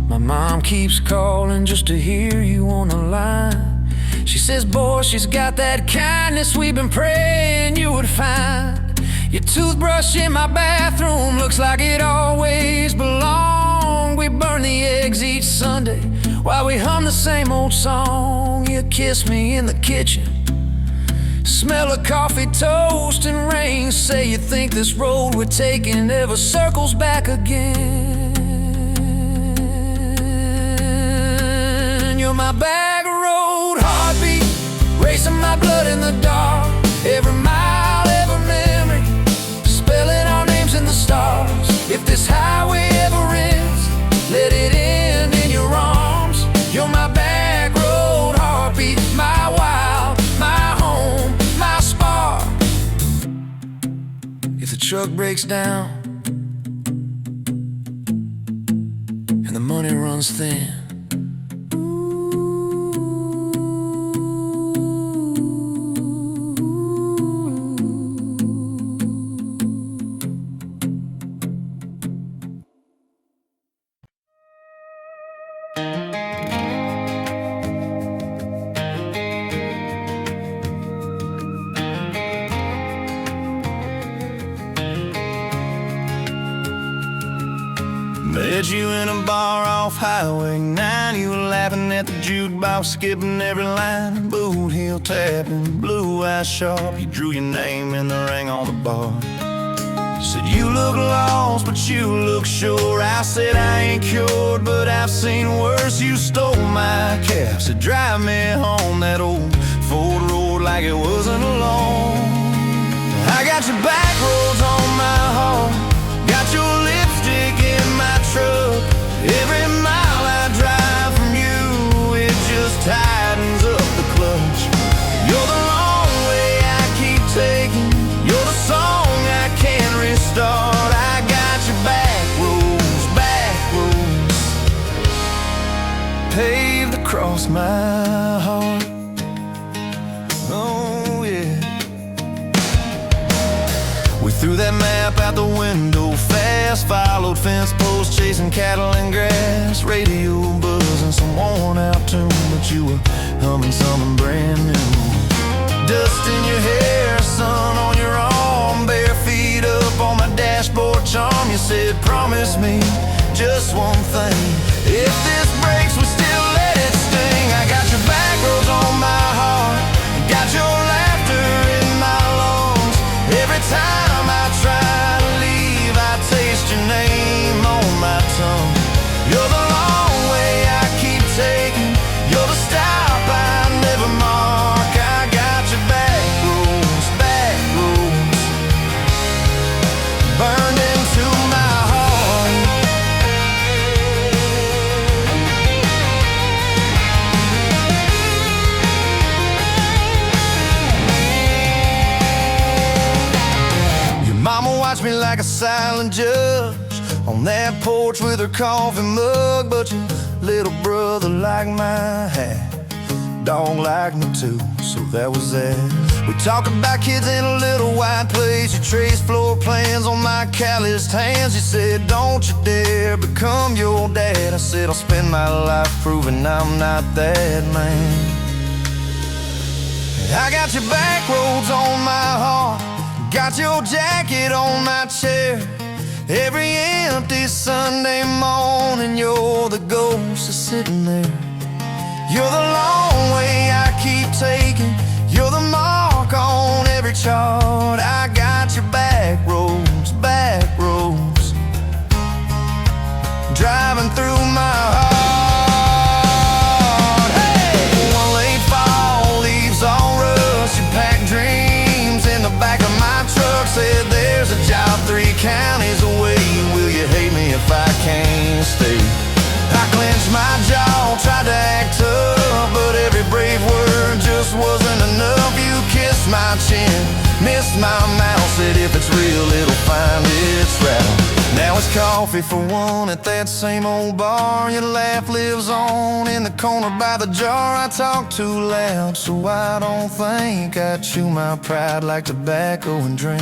My mom keeps calling just to hear you on the line. She says, boy, she's got that kindness we've been praying you would find. Your toothbrush in my bathroom looks like it always belonged. We burn the eggs each Sunday while we hum the same old song. You kiss me in the kitchen, smell of coffee, toast, and rain. Say you think this road we're taking ever circles back again. You're my back road heartbeat, racing my blood in the dark. Every mile, every memory, spelling our names in the stars. If this highway ever ends, let it end in your arms. You're my back road heartbeat, my wild, my home, my spark. If the truck breaks down and the money runs thin, met you in a bar off Highway 9. You were laughing at the jukebox, skipping every line. Boot heel tapping, blue eyes sharp. You drew your name in the ring on the bar. You said you look lost, but you look sure. I said I ain't cured, but I've seen worse. You stole my cab, said drive me home. That old Ford road like it wasn't alone. I got your back roads on my heart, got your lipstick in my truck. Every mile I drive from you, it just tightens up the clutch. You're the long way I keep taking, you're the song I can't restart. I got your back roads paved across my heart. Oh yeah. We threw that map out the window fast, followed fence posts, chasing cattle and grass. Radio buzzing some worn out tune, but you were humming something brand new. Dust in your hair, sun on your arm, bare feet up on my dashboard charm. You said promise me just one thing, if this breaks we still let it sting. I got your back roads on my heart, got your laughter in my lungs. Every time I try to leave, I taste your name on my tongue. You're the long way I keep taking, you're the stop I never mark. I got your back roads burned into my heart. Your mama watched me like a silent judge on that porch with her coffee mug, but your little brother liked my hat, dog liked me too, so that was that. We talk about kids in a little white place, you traced floor plans on my calloused hands. You said don't you dare become your dad. I said I'll spend my life proving I'm not that man. I got your back roads on my heart, got your jacket on my chair. Every empty Sunday morning, you're the ghost that's sitting there. You're the long way I keep taking, you're the mark on every chart. I got your back roads, driving through my iced coffee for one at that same old bar. Your laugh lives on in the corner by the jar. I talk too loud, so I don't think I chew my pride like tobacco and drink.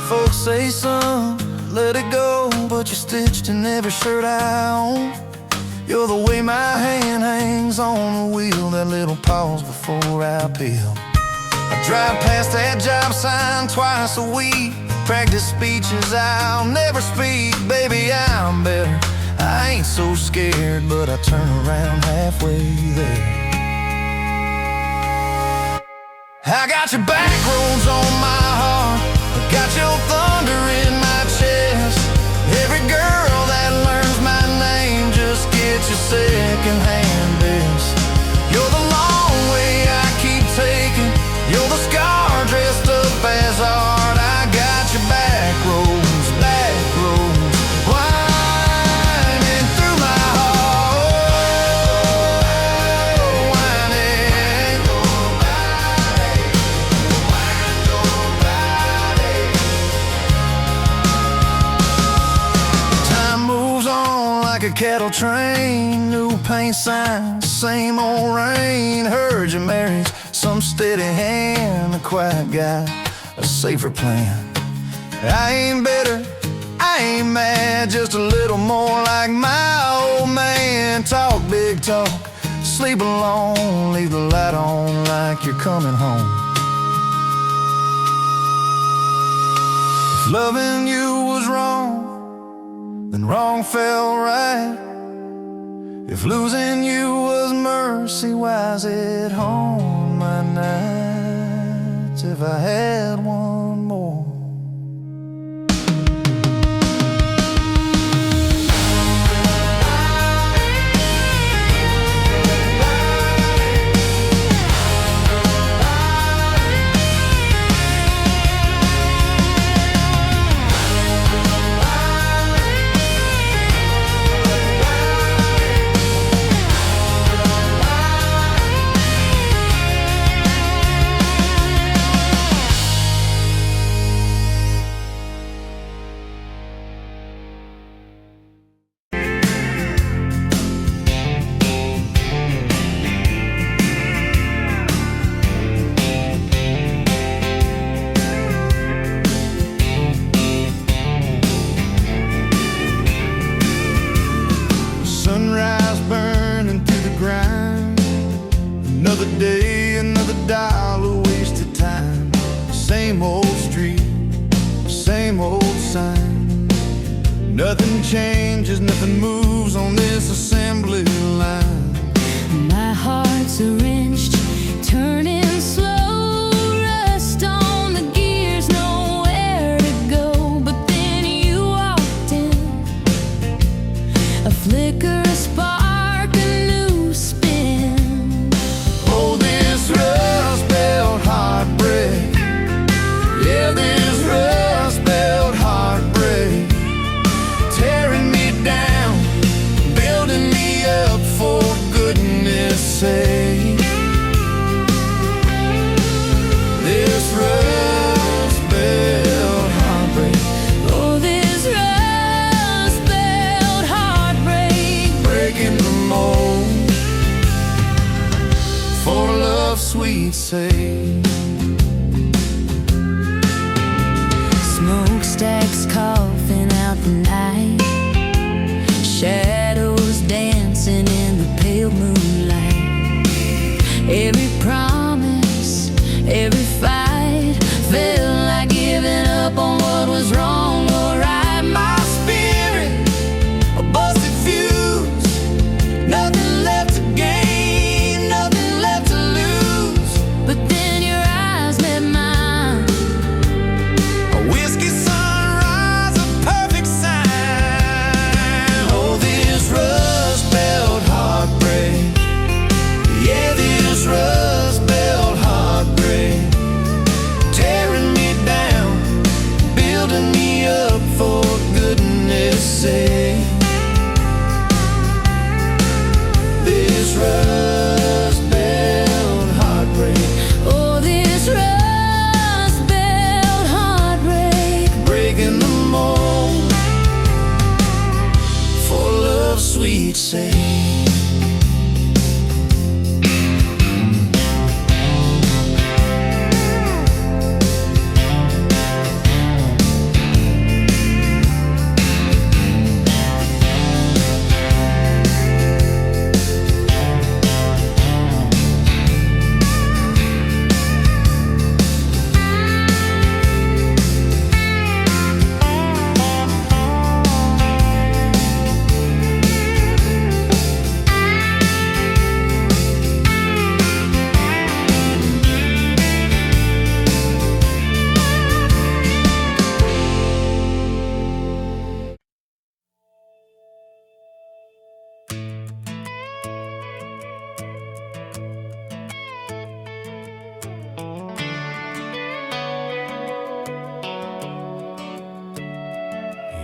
Folks say, son, let it go, but you're stitched in every shirt I own. You're the way my hand hangs on the wheel, that little pause before I peel. I drive past that job sign twice a week, practice speeches I'll never speak. Baby, I'm better, I ain't so scared, but I turn around halfway there. I got your back roads on my heart, I got your thunder in my chest. Every girl that learns my name just gets your second-hand best. You're the long way I keep taking, you're the scar dressed up as art. I got your back roads, winding through my heart, winding. Time moves on like a cattle train, new paint signs, same old rain. Heard you married some steady hand, a quiet guy, a safer plan. I ain't bitter, I ain't mad, just a little more like my old man. Talk big talk, sleep alone, leave the light on like you're coming home. If loving you was wrong, then wrong felt right. If losing you was mercy, why's it haunt my nights? If I had one more. Sunrise burning through the grind, another day, another dollar wasted time. Same old street, same old sign. Nothing changes, nothing moves on this assembly line. My heart's a wrenched, turning slow, rust on the gears, nowhere to go. But then you walked in, a flicker, a spark, a new spin. Oh, this rust belt heartbreak, yeah, this rust belt heartbreak, tearing me down, building me up, for goodness sake. This rust belt heartbreak, Oh, this rust belt heartbreak, breaking the mold, for love's sweet sake. smokestacks coughing out the night, shadows dancing in the pale moonlight. Every promise, every fight felt like giving up on what was wrong or right. My spirit, a busted fuse, nothing left to gain, nothing left to lose. But then your eyes met mine, A whiskey sunrise, a perfect sign. Oh, this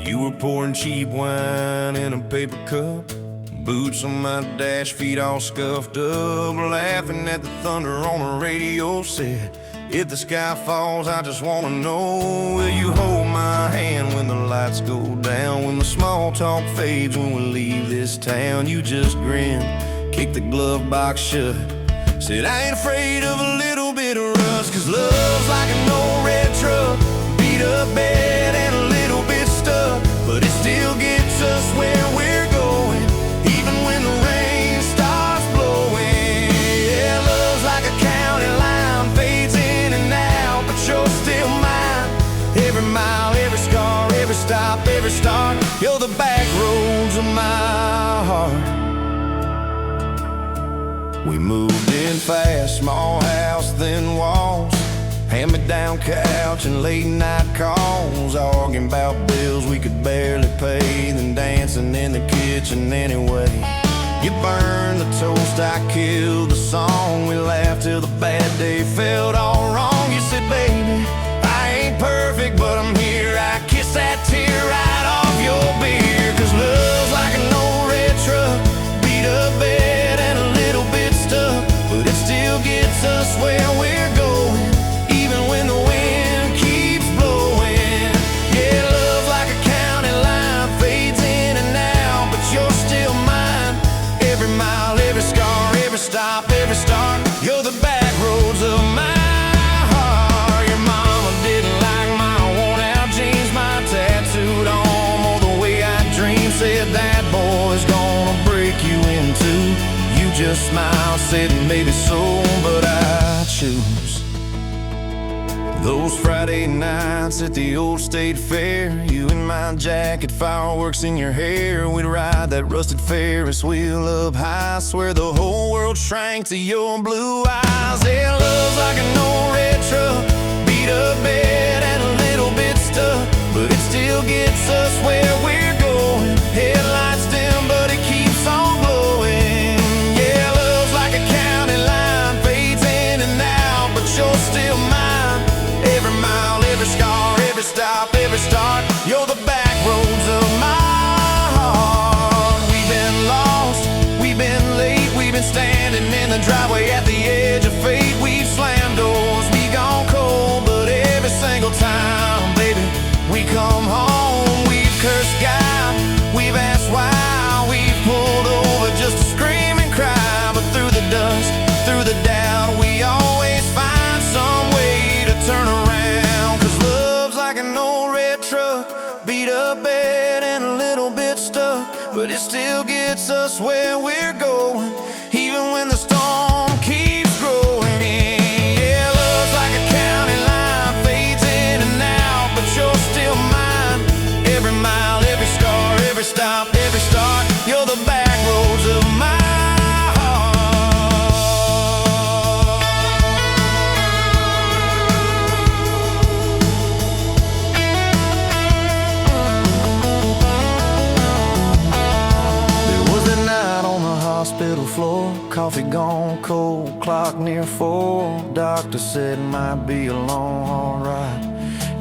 You were pouring cheap wine in a paper cup, boots on my dash, feet all scuffed up, laughing at the thunder on the radio set. If the sky falls, I just wanna know, will you hold my hand when the lights go down, when the small talk fades, when we leave this town? You just grinned, kicked the glove box shut, said I ain't afraid of a little bit of rust, 'cause love's like an old red truck, beat up bed and a little bit stuck, but it still gets us where we're going, even when the rain starts blowing. Yeah, love's like a county line, fades in and out, but you're still mine. Every mile, every scar, every stop, every start, you're the back roads of my heart. We moved in fast, small house, thin walls, hand-me-down couch and late-night calls, arguing about bills we could barely pay, then dancing in the kitchen anyway. You burned the toast, I killed the song, we laughed till the bad day felt all wrong. You said, baby, I ain't perfect, but I'm here. I kissed that tear right off your beer, 'cause love's like an old red truck, beat up bed and a little bit stuck, but it still gets us where we're going, even when the wind keeps blowing. Yeah, love's like a county line, fades in and out, but you're still mine. Every mile, every scar, every stop, every start, you're the back roads of my heart. Your mama didn't like my worn-out jeans, my tattooed arm, or the way I dreamed, said that boy's gonna break you in two. You just smiled, said maybe so, but I choose those Friday nights at the old state fair, you in my jacket, fireworks in your hair. We'd ride that rusted Ferris wheel up high, swear the whole world shrank to your blue eyes. Yeah, love's like an old red truck, beat up bed and a little bit stuck, but it still gets us where we're going. Headlights dim, but it keeps on glowing. Yeah, love's like a county line, fades in and out, but you're still mine. Every mile, every scar, every stop, every start, you're the back roads of my heart. We've been lost, we've been late, we've been standing in the driveway at the edge of fate. We've slammed doors, we gone cold, but every single time, baby, we come home. We've cursed God, we've asked why, we've pulled over just to scream and cry, but through the dust, through the doubt, we always find some way to turn around. 'Cause love's like an old red truck, beat up bed and a little bit stuck, but it still gets us where we're going, even when the storm keeps growing. Yeah, love's like a county line, fades in and out, but you're still mine. Every mile, every scar, every stop, every start, you're the back roads of my hospital floor, coffee gone cold, clock near 4. Doctor said it might be a long haul ride.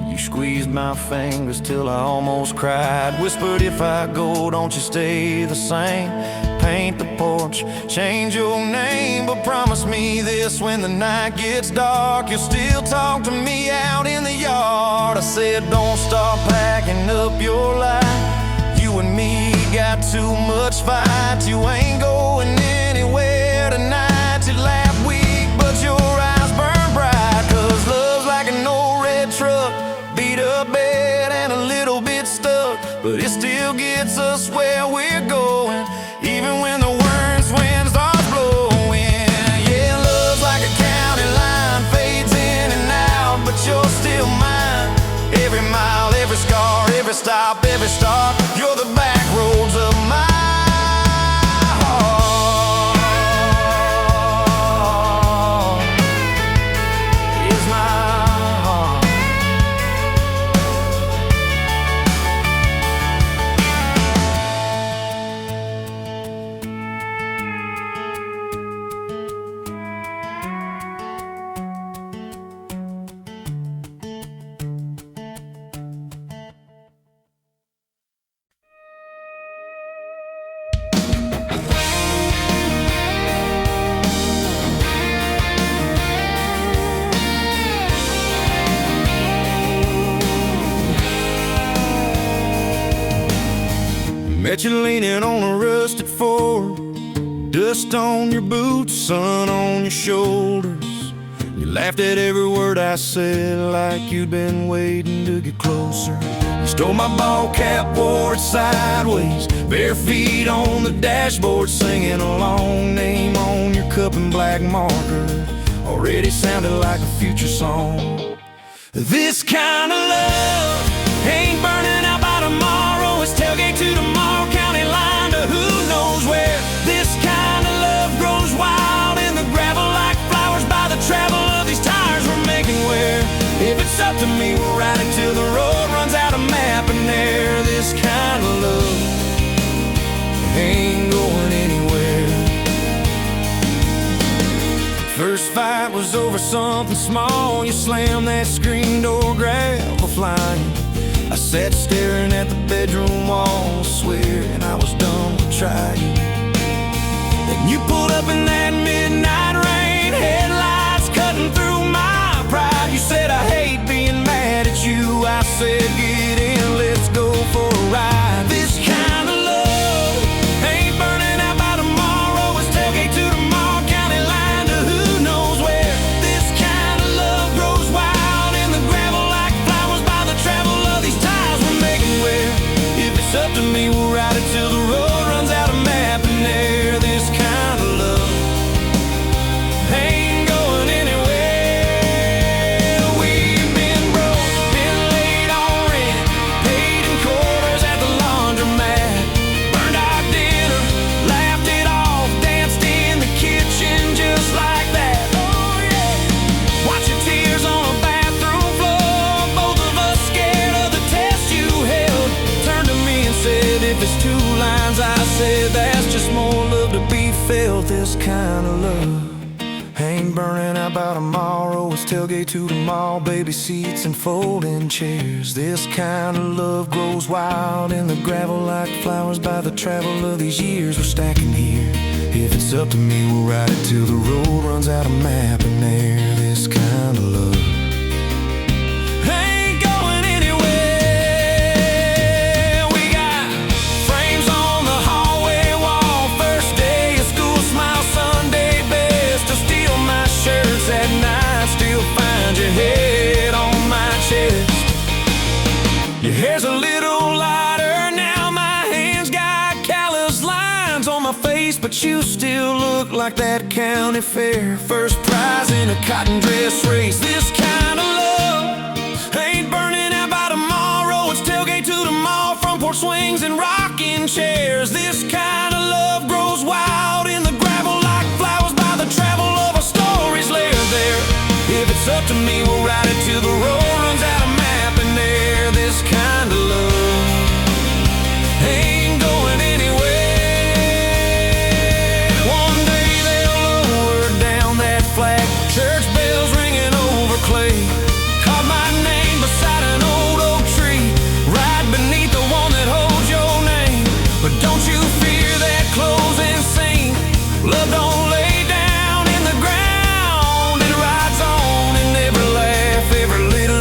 You squeezed my fingers till I almost cried. Whispered, if I go, don't you stay the same. Paint the porch, change your name, but promise me this, when the night gets dark, you'll still talk to me out in the yard. I said, don't stop packing up your life. You and me got too much fight. You ain't going anywhere tonight. You laugh weak, but your eyes burn bright. 'Cause love's like an old red truck, beat up bed and a little bit stuck, but it still gets us where we're going, even when the worst wind starts blowing. Yeah, love's like a county line, fades in and out, but you're still mine. Every mile, every scar, every stop, every start, you're the back roads of my Met you leaning on a rusted Ford, dust on your boots, sun on your shoulders. You laughed at every word I said like you'd been waiting to get closer. You stole my ball cap, wore it sideways, bare feet on the dashboard, singing a long name on your cup in black marker. Already sounded like a future song. This kind of love ain't burning out by tomorrow. It's tailgate to tomorrow, county line to who knows where. This kind of love grows wild in the gravel like flowers by the travel of these tires we're making wear. If it's up to me, we'll ride it till the road runs out of map and air. This kind of love ain't going anywhere. First fight was over something small. You slammed that screen door, gravel flying. I sat staring at the bedroom wall, swearing I was done with trying. Then you pulled up in that midnight rain, headlights cutting through my pride. You said, I hate being mad at you. I said, get in, let's go for a ride. This kind of love ain't burning out by tomorrow. It's tailgate to tomorrow, county line to who knows where. This kind of love grows wild in the gravel like flowers by the travel of these tires we're making wear. If it's up to me, we'll ride it till the road runs out of map and air. This kind of love ain't going anywhere. We've been broke, been late on rent, paid in quarters at the laundromat, burned our dinner, laughed it off, danced in the kitchen just like that. Oh yeah, watch your tears on a bathroom floor, both of us scared of the test you held. Turned to me and said, if it's two lines, I said, that's just more love to be felt. This kind of love ain't burning out by tomorrow. It's tailgate to tomorrow, baby seats and folding chairs. This kind of love grows wild in the gravel like flowers by the travel of these years we're stacking here. If it's up to me, we'll ride it till the road runs out of map and air. This kind of love ain't going anywhere. We got frames on the hallway wall, first day of school, smile Sunday best. To steal my shirts at night, still find your head on my chest. Your hair's a little lighter now, my hands got callous lines on my face, but you still look like that county fair first prize in a cotton dress race. This kind of love ain't burning out by tomorrow. It's tailgate to tomorrow, from porch swings and rocking chairs. This kind of love grows wild in the gravel like flowers by the travel of our stories layered there. If it's up to me, we'll ride it till the road runs out of map and air. This kind of love ain't going anywhere. One day they'll lower down that flag, church bells ringing over clay. Carve my name beside an old oak tree, right beneath the one that holds your name. But don't you fear that closing scene. Love don't lay down in the ground, it rides on and never laugh. Every little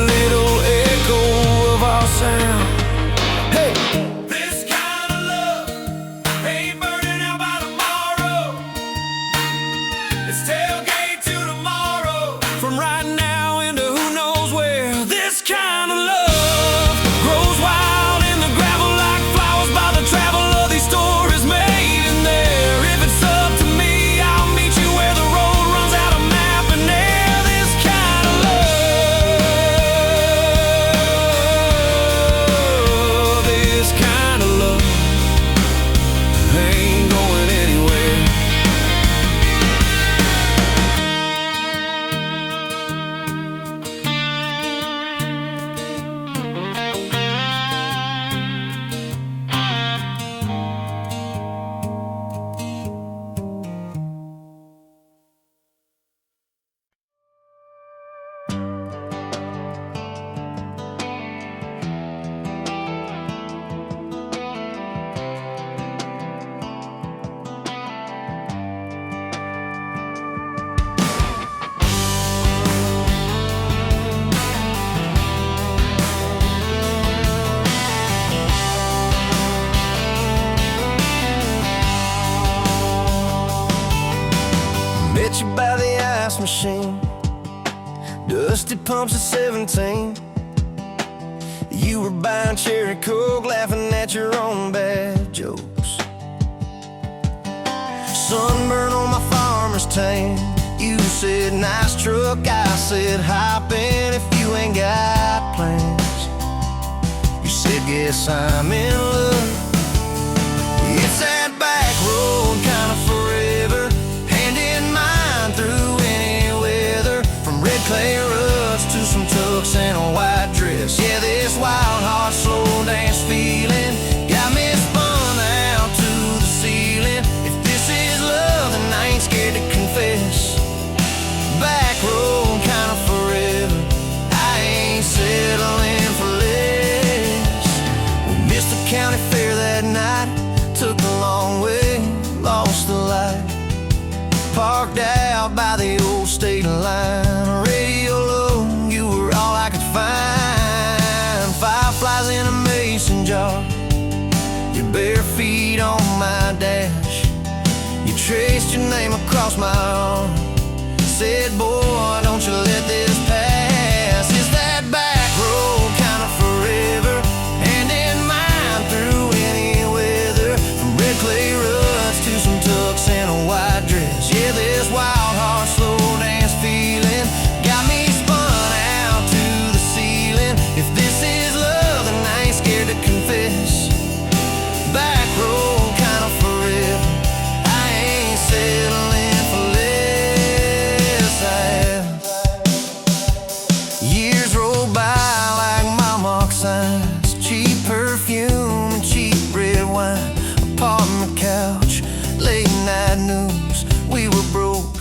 machine, dusty pumps at 17. You were buying cherry coke, laughing at your own bad jokes. Sunburn on my farmer's tan. You said nice truck, I said hop in if you ain't got plans. You said guess I'm in love. It's that back road kind of forever, hand in mine through any weather. From red clay ruts to some tucks and a white dress. Yeah, this wild heart slow dance feeling got me spun out to the ceiling. If this is love, then I ain't scared to confess. Back road kind of forever, I ain't settling for less. We missed the county fair that night, took the long way, lost the light. Parked out by the old state line, radio low, you were all I could find. Fireflies in a mason jar, your bare feet on my dash. You traced your name across my arm, said, boy, don't you let this pass. It's that back road kind of forever, hand in mine through any weather. From red clay ruts to some tucks and a white dress. Yeah, this wild heart slow dance feeling got me spun out to the ceiling. If this is love, then I ain't scared to confess. Back road kind of forever, I ain't settling for less. Years roll by like mile mark signs, cheap perfume and cheap red wine. Apart on the couch, late night news. We were broke,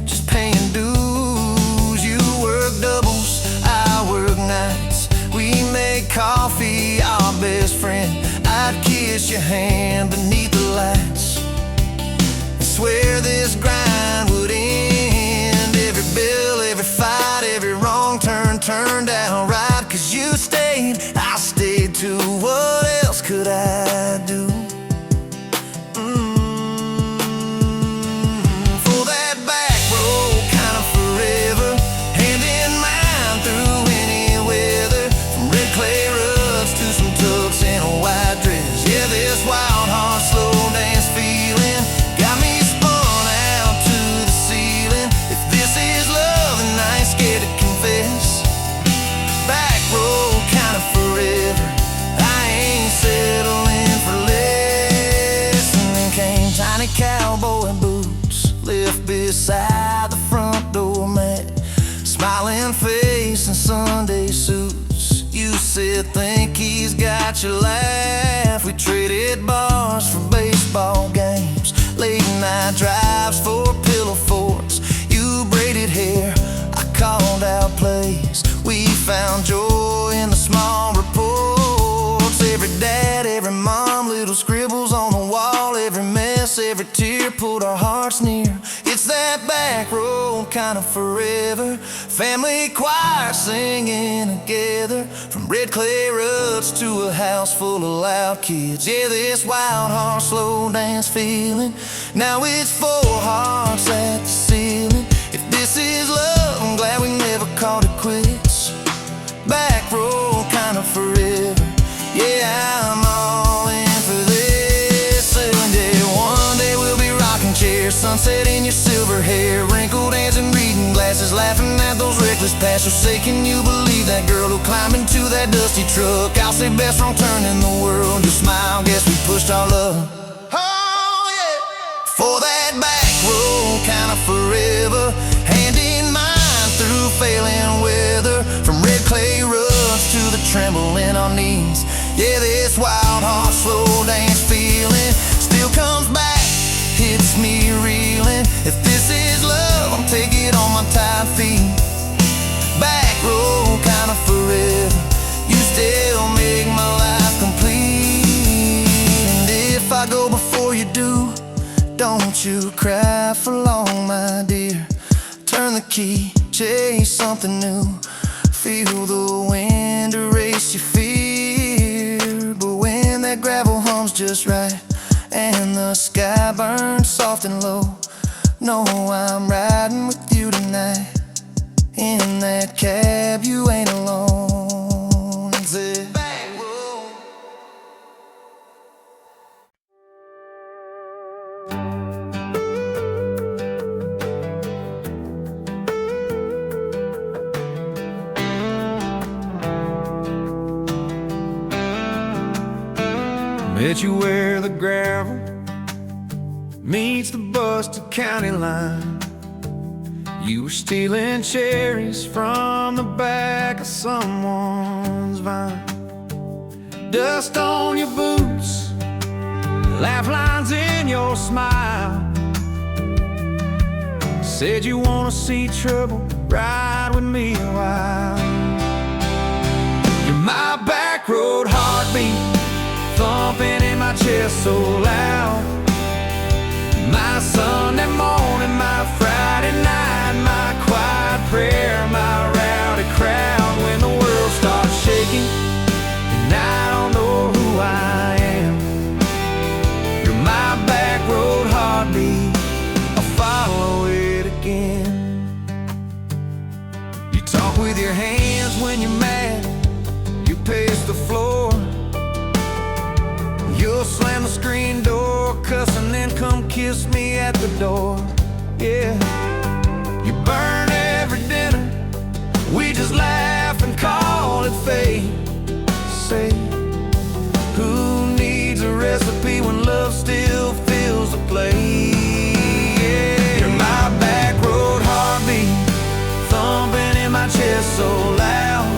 just paying dues. You work doubles, I work nights. We made coffee, our best friend. I'd kiss your hand beneath the lights, swear this grind would end. Every bill, every fight, every wrong turn turned out right. Cause you stayed, I stayed too. What else could I do? For that back road kind of forever, hand in mine through any weather. From red clay ruts to some tucks and a white dress. Yeah, this wild heart slow dance feeling got me spun out to the ceiling. If this is love, then I ain't scared to confess. Back road kind of forever, I ain't settling for less. And then came tiny cowboy boots, left beside the front door mat. Smiling face and Sunday suits. You said think he's got your laugh. We traded bars for baseball games, late night drives for pillow forts. You braided hair, I called out plays. We found joy in the small reports. Every dad, every mom, little scribbles on the wall. Every mess, every tear pulled our hearts near. It's that back road kind of forever, family choir singing together. From red clay ruts to a house full of loud kids. Yeah, this wild heart slow dance feeling, now it's four hearts at the ceiling. If this is love, I'm glad we never called it quits. Back road kind of forever, yeah, I'm all in for this. And yeah, one day we'll be rocking chairs, sunset in your silver hair, wrinkled hands and reading glasses, laughing at those reckless past. So say, can you believe that girl who climbed into that dusty truck? I'll say best wrong turn in the world. You smile, guess we pushed our love. Oh yeah, for that back road kind of forever, hand in mine through failing weather. From red clay ruts to the tremble in our knees. Yeah, this wild heart slow dance feeling still comes back, hits me reeling. If this is love, I'll take it on my tired feet. Back road kind of forever, you still make my life complete. And if I go before you do, don't you cry for long, my dear. Turn the key, chase something new. Feel the wind erase your fear. But when that gravel hums just right and the sky burns soft and low, know I'm riding with you you tonight. In that cab, you ain't alone. Said, Backroads. Met you where the gravel meets the Buster County line. You were stealing cherries from the back of someone's vine. Dust on your boots, laugh lines in your smile. Said you wanna see trouble, ride with me a while. You're my back road heartbeat, thumping in my chest so loud. My Sunday morning, my Friday night, my quiet prayer, my rowdy crowd. When the world starts shaking and I don't know who I am, you're my back road heartbeat, I'll follow it again. You talk with your hands when you're mad, you pace the floor. You'll slam the screen door, cuss, and then come kiss me at the door. Yeah, you burn every dinner, we just laugh and call it fate. Say, who needs a recipe when love still fills the plate? Yeah, you're my back road heartbeat, thumping in my chest so loud.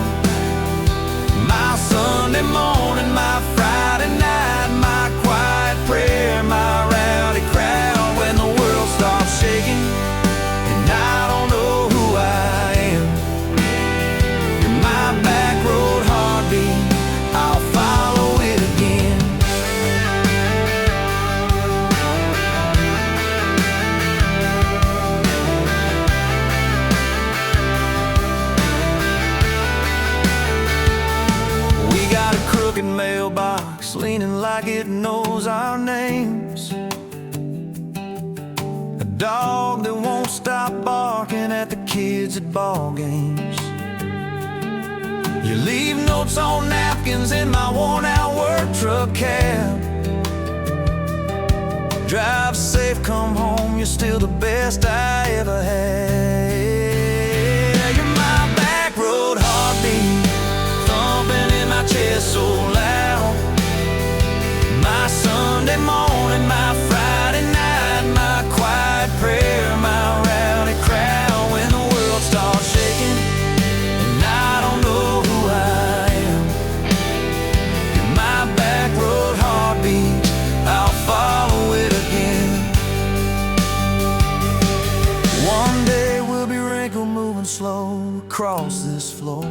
My Sunday morning, my Friday night, my quiet prayer, my rowdy crowd. When the world starts shaking and I don't know who I am, you're my back road heartbeat, I'll follow it again. We got a crooked mailbox leaning like it knows our names. A dog that won't stop barking at the kids at ball games. You leave notes on napkins in my worn-out work truck cab. Drive safe, come home, you're still the best I ever had. You're my back road heartbeat, thumping in my chest so loud. My Sunday morning, my Friday night, my quiet prayer, my rowdy crowd. When the world starts shaking and I don't know who I am, you're my back road heartbeat, I'll follow it again. One day we'll be wrinkled, moving slow across this floor,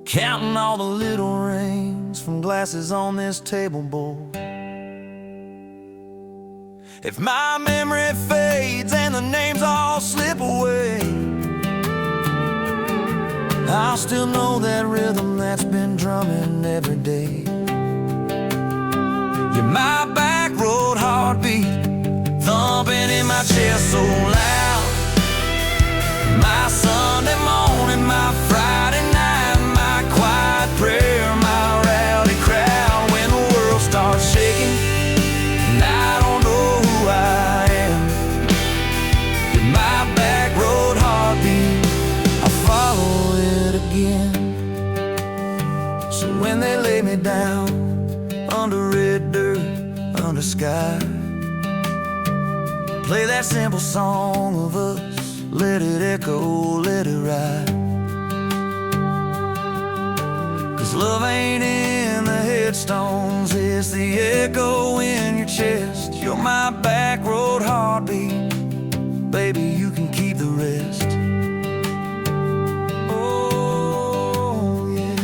counting all the little rings from glasses on this table board. If my memory fades and the names all slip away, I'll still know that rhythm that's been drumming every day. You're my back road heartbeat, thumping in my chest so loud. My Sunday morning, my Friday night, my quiet prayer, my rowdy crowd. When the world starts shaking and I don't know who I am, you're my back road heartbeat, I'll follow it again. So when they lay me down under red dirt, under sky, play that simple song of us, let it echo, let it ride. 'Cause love ain't in the headstones, it's the echo in your chest. You're my back road heartbeat, baby, you can keep the rest. Oh, yeah.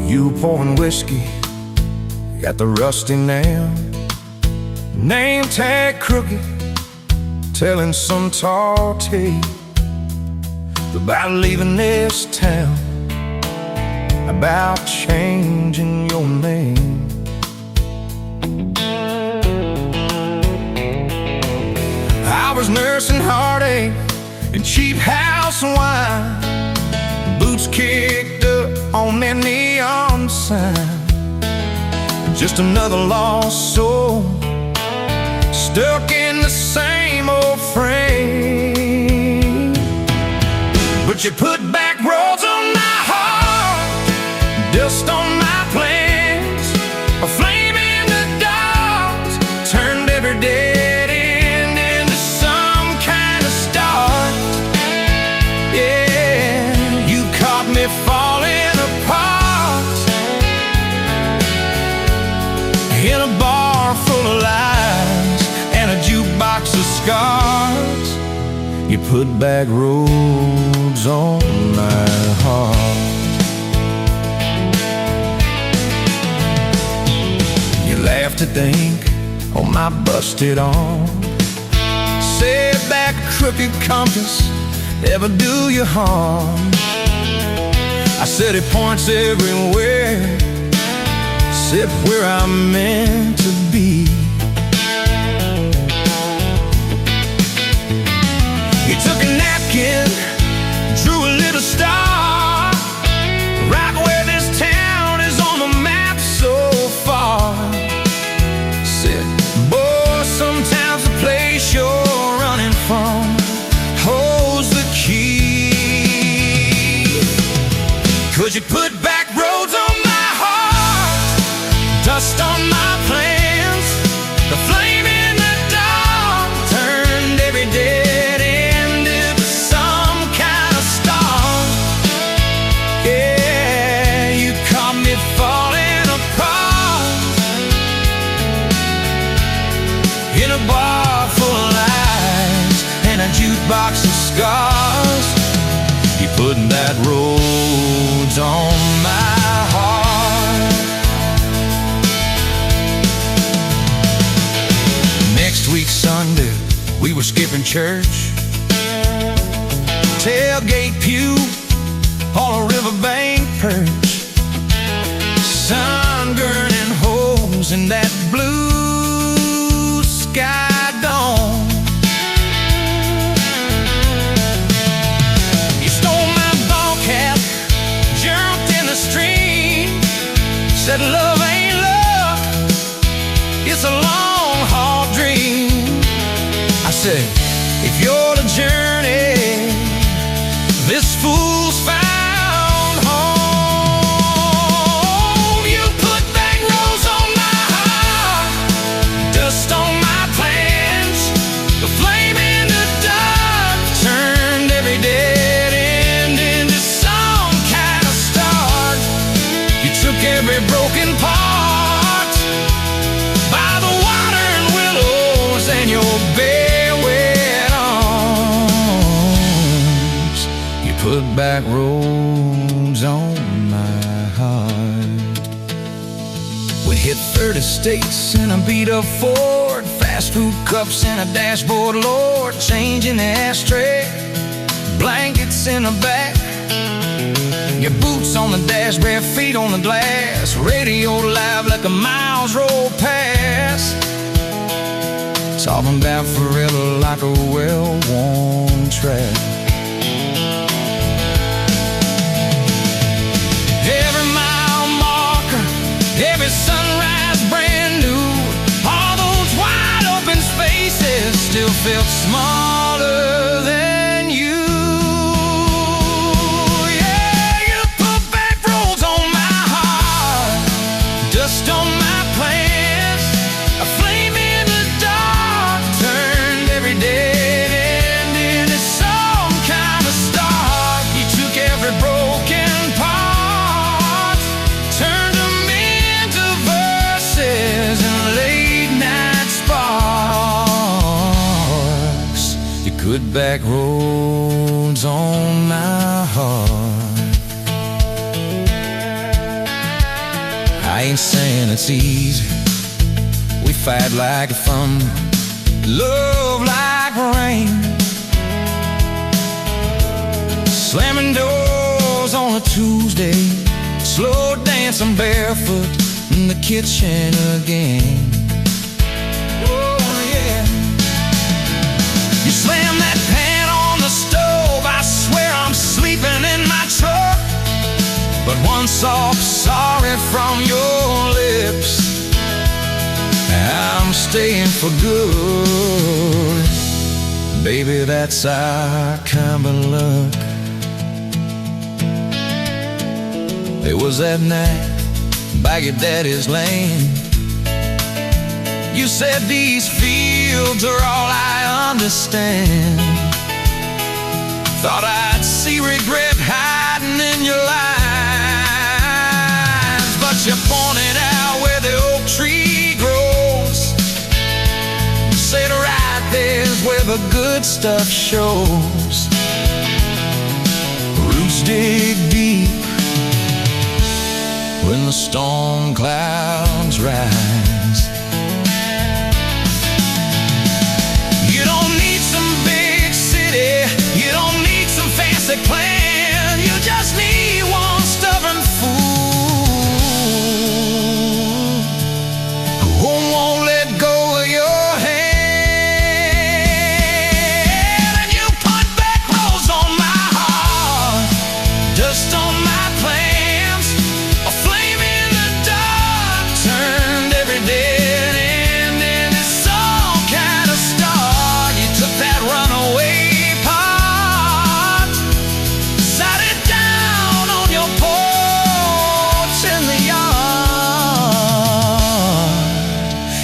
You pouring whiskey at the rusty nail, Name tag crooked, telling some tall tale about leaving this town, about changing your name. I was nursing heartache and cheap house wine, boots kicked up on that neon sign. Just another lost soul, stuck in the same old frame. But you put back roads on my heart, dust on my plans, a flame in the dark, turned every dead end into some kind of start. Yeah, you caught me falling apart in a bar full of lies and a jukebox of scars. You put back roads on my heart. You laughed to think on my busted arm, said back a crooked compass ever do you harm. I said it points everywhere, except where I'm meant to be. You took a napkin, drew a little star, right where this town is on the map so far. Said, boy, sometimes the place you're running from holds the key. 'Cause you put back roads on my heart, dust on my plans, the flame in the dark turned every dead end into some kind of star. Yeah, you caught me falling apart in a bar full of lies and a jukebox of scars. You put that roads on my heart. Next week Sunday, we were skipping church, tailgate pew on a riverbank perch, sun burning holes in that blue sky dome. You stole my ball cap, jumped in the stream, said love ain't love, it's a long haul dream. I said, if you're the journey, this fool's found home. You put back roads on my heart, dust on my plans, the flame in the dark turned every dead end into some kind of start. You took every broken part by the water and willows and your bare wet arms. You put back roads on my heart. We hit 30 states in a beat-up Ford, fast food cups in a dashboard, Lord, changing the ashtray, blankets in the back, your boots on the dash, bare feet on the glass, radio live like a miles roll past, talking about forever like a well-worn track. Every mile marker, every sunrise brand new, all those wide open spaces still felt smaller than you. Yeah, you put back roads on my heart, dust on my plans, a flame in the dark turned every dead end into some kind of start. You took every broken part, turned them into verses and late night sparks. You put back roads on my heart. I ain't saying it's easy. We fight like a thunder, love like rain. Slamming doors on a Tuesday, slow dancing barefoot in the kitchen again. Oh yeah. You slam that pan on the stove, I swear I'm sleeping in my truck. But one soft sorry from your lips, I'm staying for good. Baby, that's our kind of luck. It was that night by your daddy's lane. You said these fields are all I understand. Thought I'd see regret hiding in your eyes, but you pointed out where the oak tree grows. Said right there's where the good stuff shows. Roots dig deep when the storm clouds rise. You don't need some big city, you don't need some fancy plan. You just need one stubborn fool who won't let go of your hand. And you put backroads on my heart, dust on my plans, a flame in the dark turned every dead end into some kind of star. You took that runaway part, sat it down on your porch in the yard.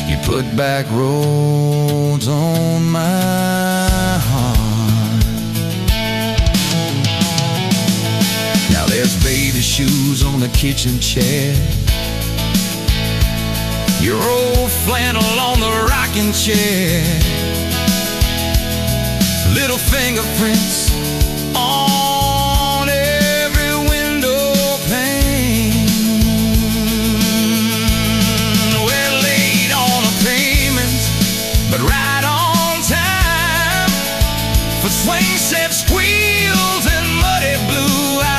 You put backroads on my heart. Now there's baby shoes on the kitchen chair, your old flannel on the rocking chair, little fingerprints on every window pane. We're late on a payment, but right on time for swing set squeals and muddy blue eyes,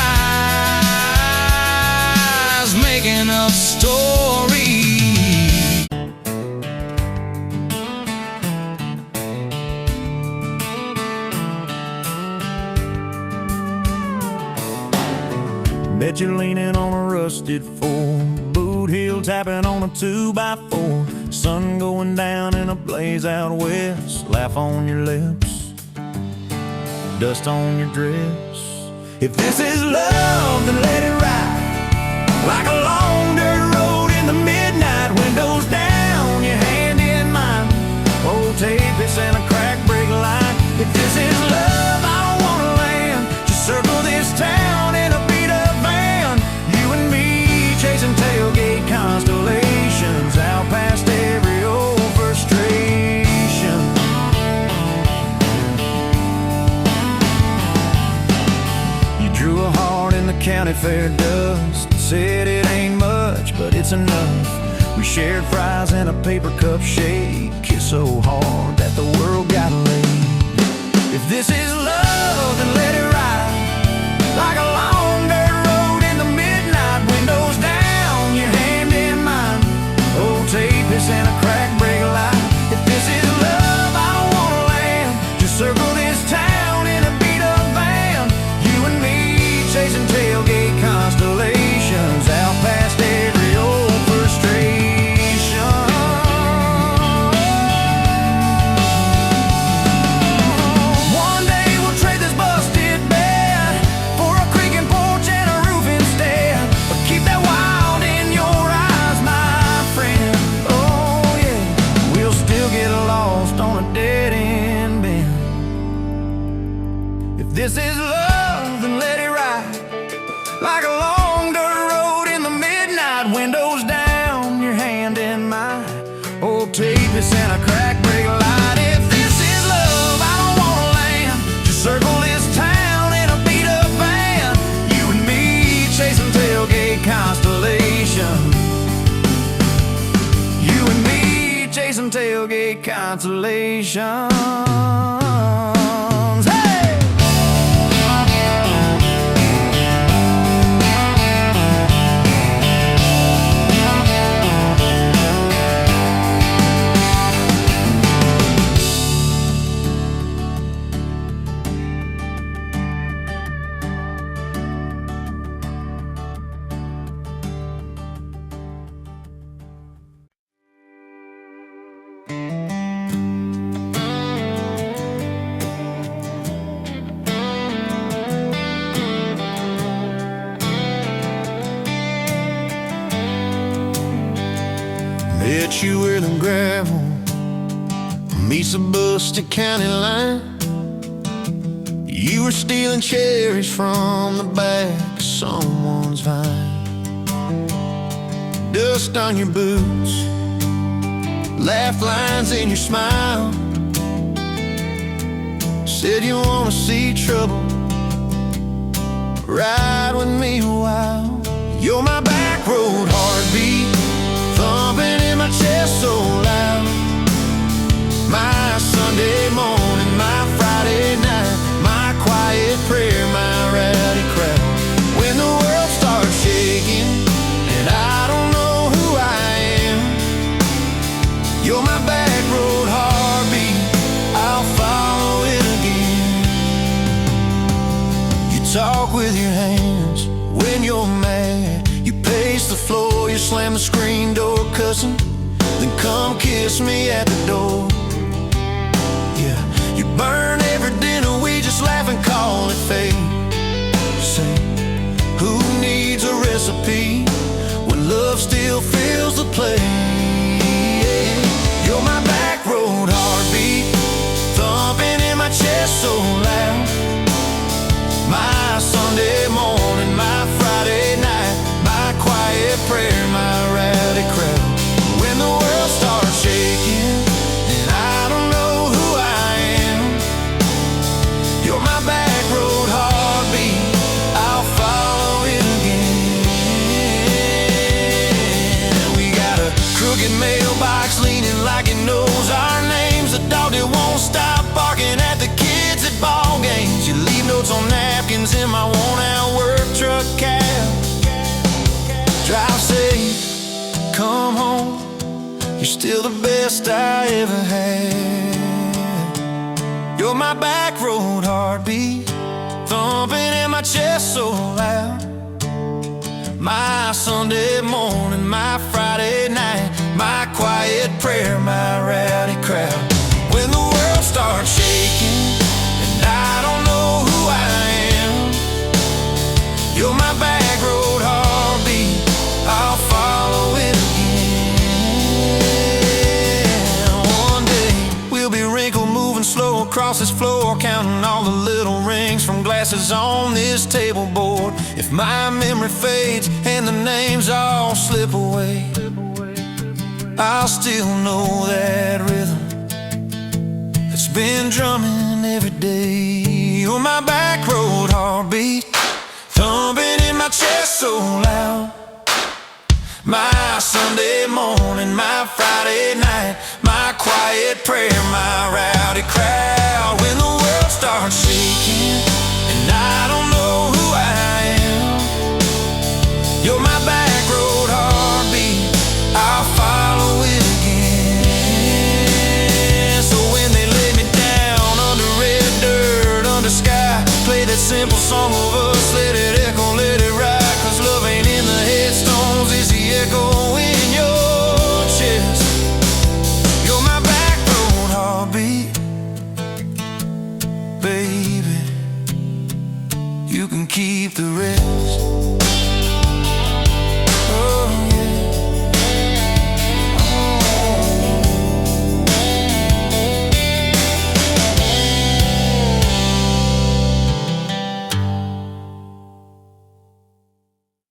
making up stories. Bet you're leaning on a rusted four, boot heel tapping on a 2x4, sun going down in a blaze out west, laugh on your lips, dust on your dress. If this is love, then let it ride like a long dirt road in the midnight, windows down, your hand in mine, old tapeits and a crack brake light. If this is love, I don't wanna land, just circle this town in a beat up van, you and me chasing tailgate constellations, out past every old frustration. You drew a heart in the county fair dust, said it ain't much, but it's enough. We shared fries in a paper cup shade, kissed so hard that the world got laid. If this is love, then let it ride like a long dirt road in the midnight, windows down, your hand in mine, old tapeits and a crack brake light. If this is love, I don't wanna land, just circle this town in a beat up van, you and me chasing tailgate constellations, out past every old frustration. One day we'll trade this busted bed take consolations. Hey! Met you where the gravel meets the Busted County line. You were stealing cherries from the back of someone's vine. Dust on your boots, laugh lines in your smile. Said you wanna see trouble, ride with me a while. You're my back road heartbeat, thumping in my chest so loud. My Sunday morning, my Friday night, my quiet prayer, my rowdy crowd. When the world starts shaking and I don't know who I am, you're my back road heartbeat, I'll follow it again. You talk with your hands when you're mad, you pace the floor, you slam the screen door cussing, then come kiss me at the door. Yeah, you burn every dinner, we just laugh and call it fate. Say, who needs a recipe when love still fills the plate? You're my back road heartbeat, thumping in my chest so loud. My Sunday morning, my Friday night, my quiet prayer, my rowdy crowd. When the world starts shaking and I don't know who I am, you're my back road heartbeat, I'll follow it again. We got a crooked mailbox leaning like it knows our names, a dog that won't stop barking at the kids at ball games. You leave notes on napkins in my worn-out work truck cab. Drive safe, come home, you're still the best I ever had. You're my back road heartbeat, thumping in my chest so loud. My Sunday morning, my Friday night, my quiet prayer, my rowdy crowd. When the world starts shaking and I don't know who I am, you're my back road heartbeat, I'll follow it again. One day we'll be wrinkled, moving slow across this floor, counting all the little rings from glasses on this table board. If my memory fades and the names all slip away, I'll still know that rhythm that's been drumming every day. You're my back road heartbeat, thumping in my chest so loud. My Sunday morning, my Friday night, my quiet prayer, my rowdy crowd. When the world starts shaking and I don't know who I am, you're my back road heartbeat, I'll follow it again. So when they lay me down under red dirt, under sky, play that simple song of us, let it echo, let it ride. Cause love ain't in the headstones, it's the echo in your chest. You're my back road heartbeat, baby, you can keep the rest.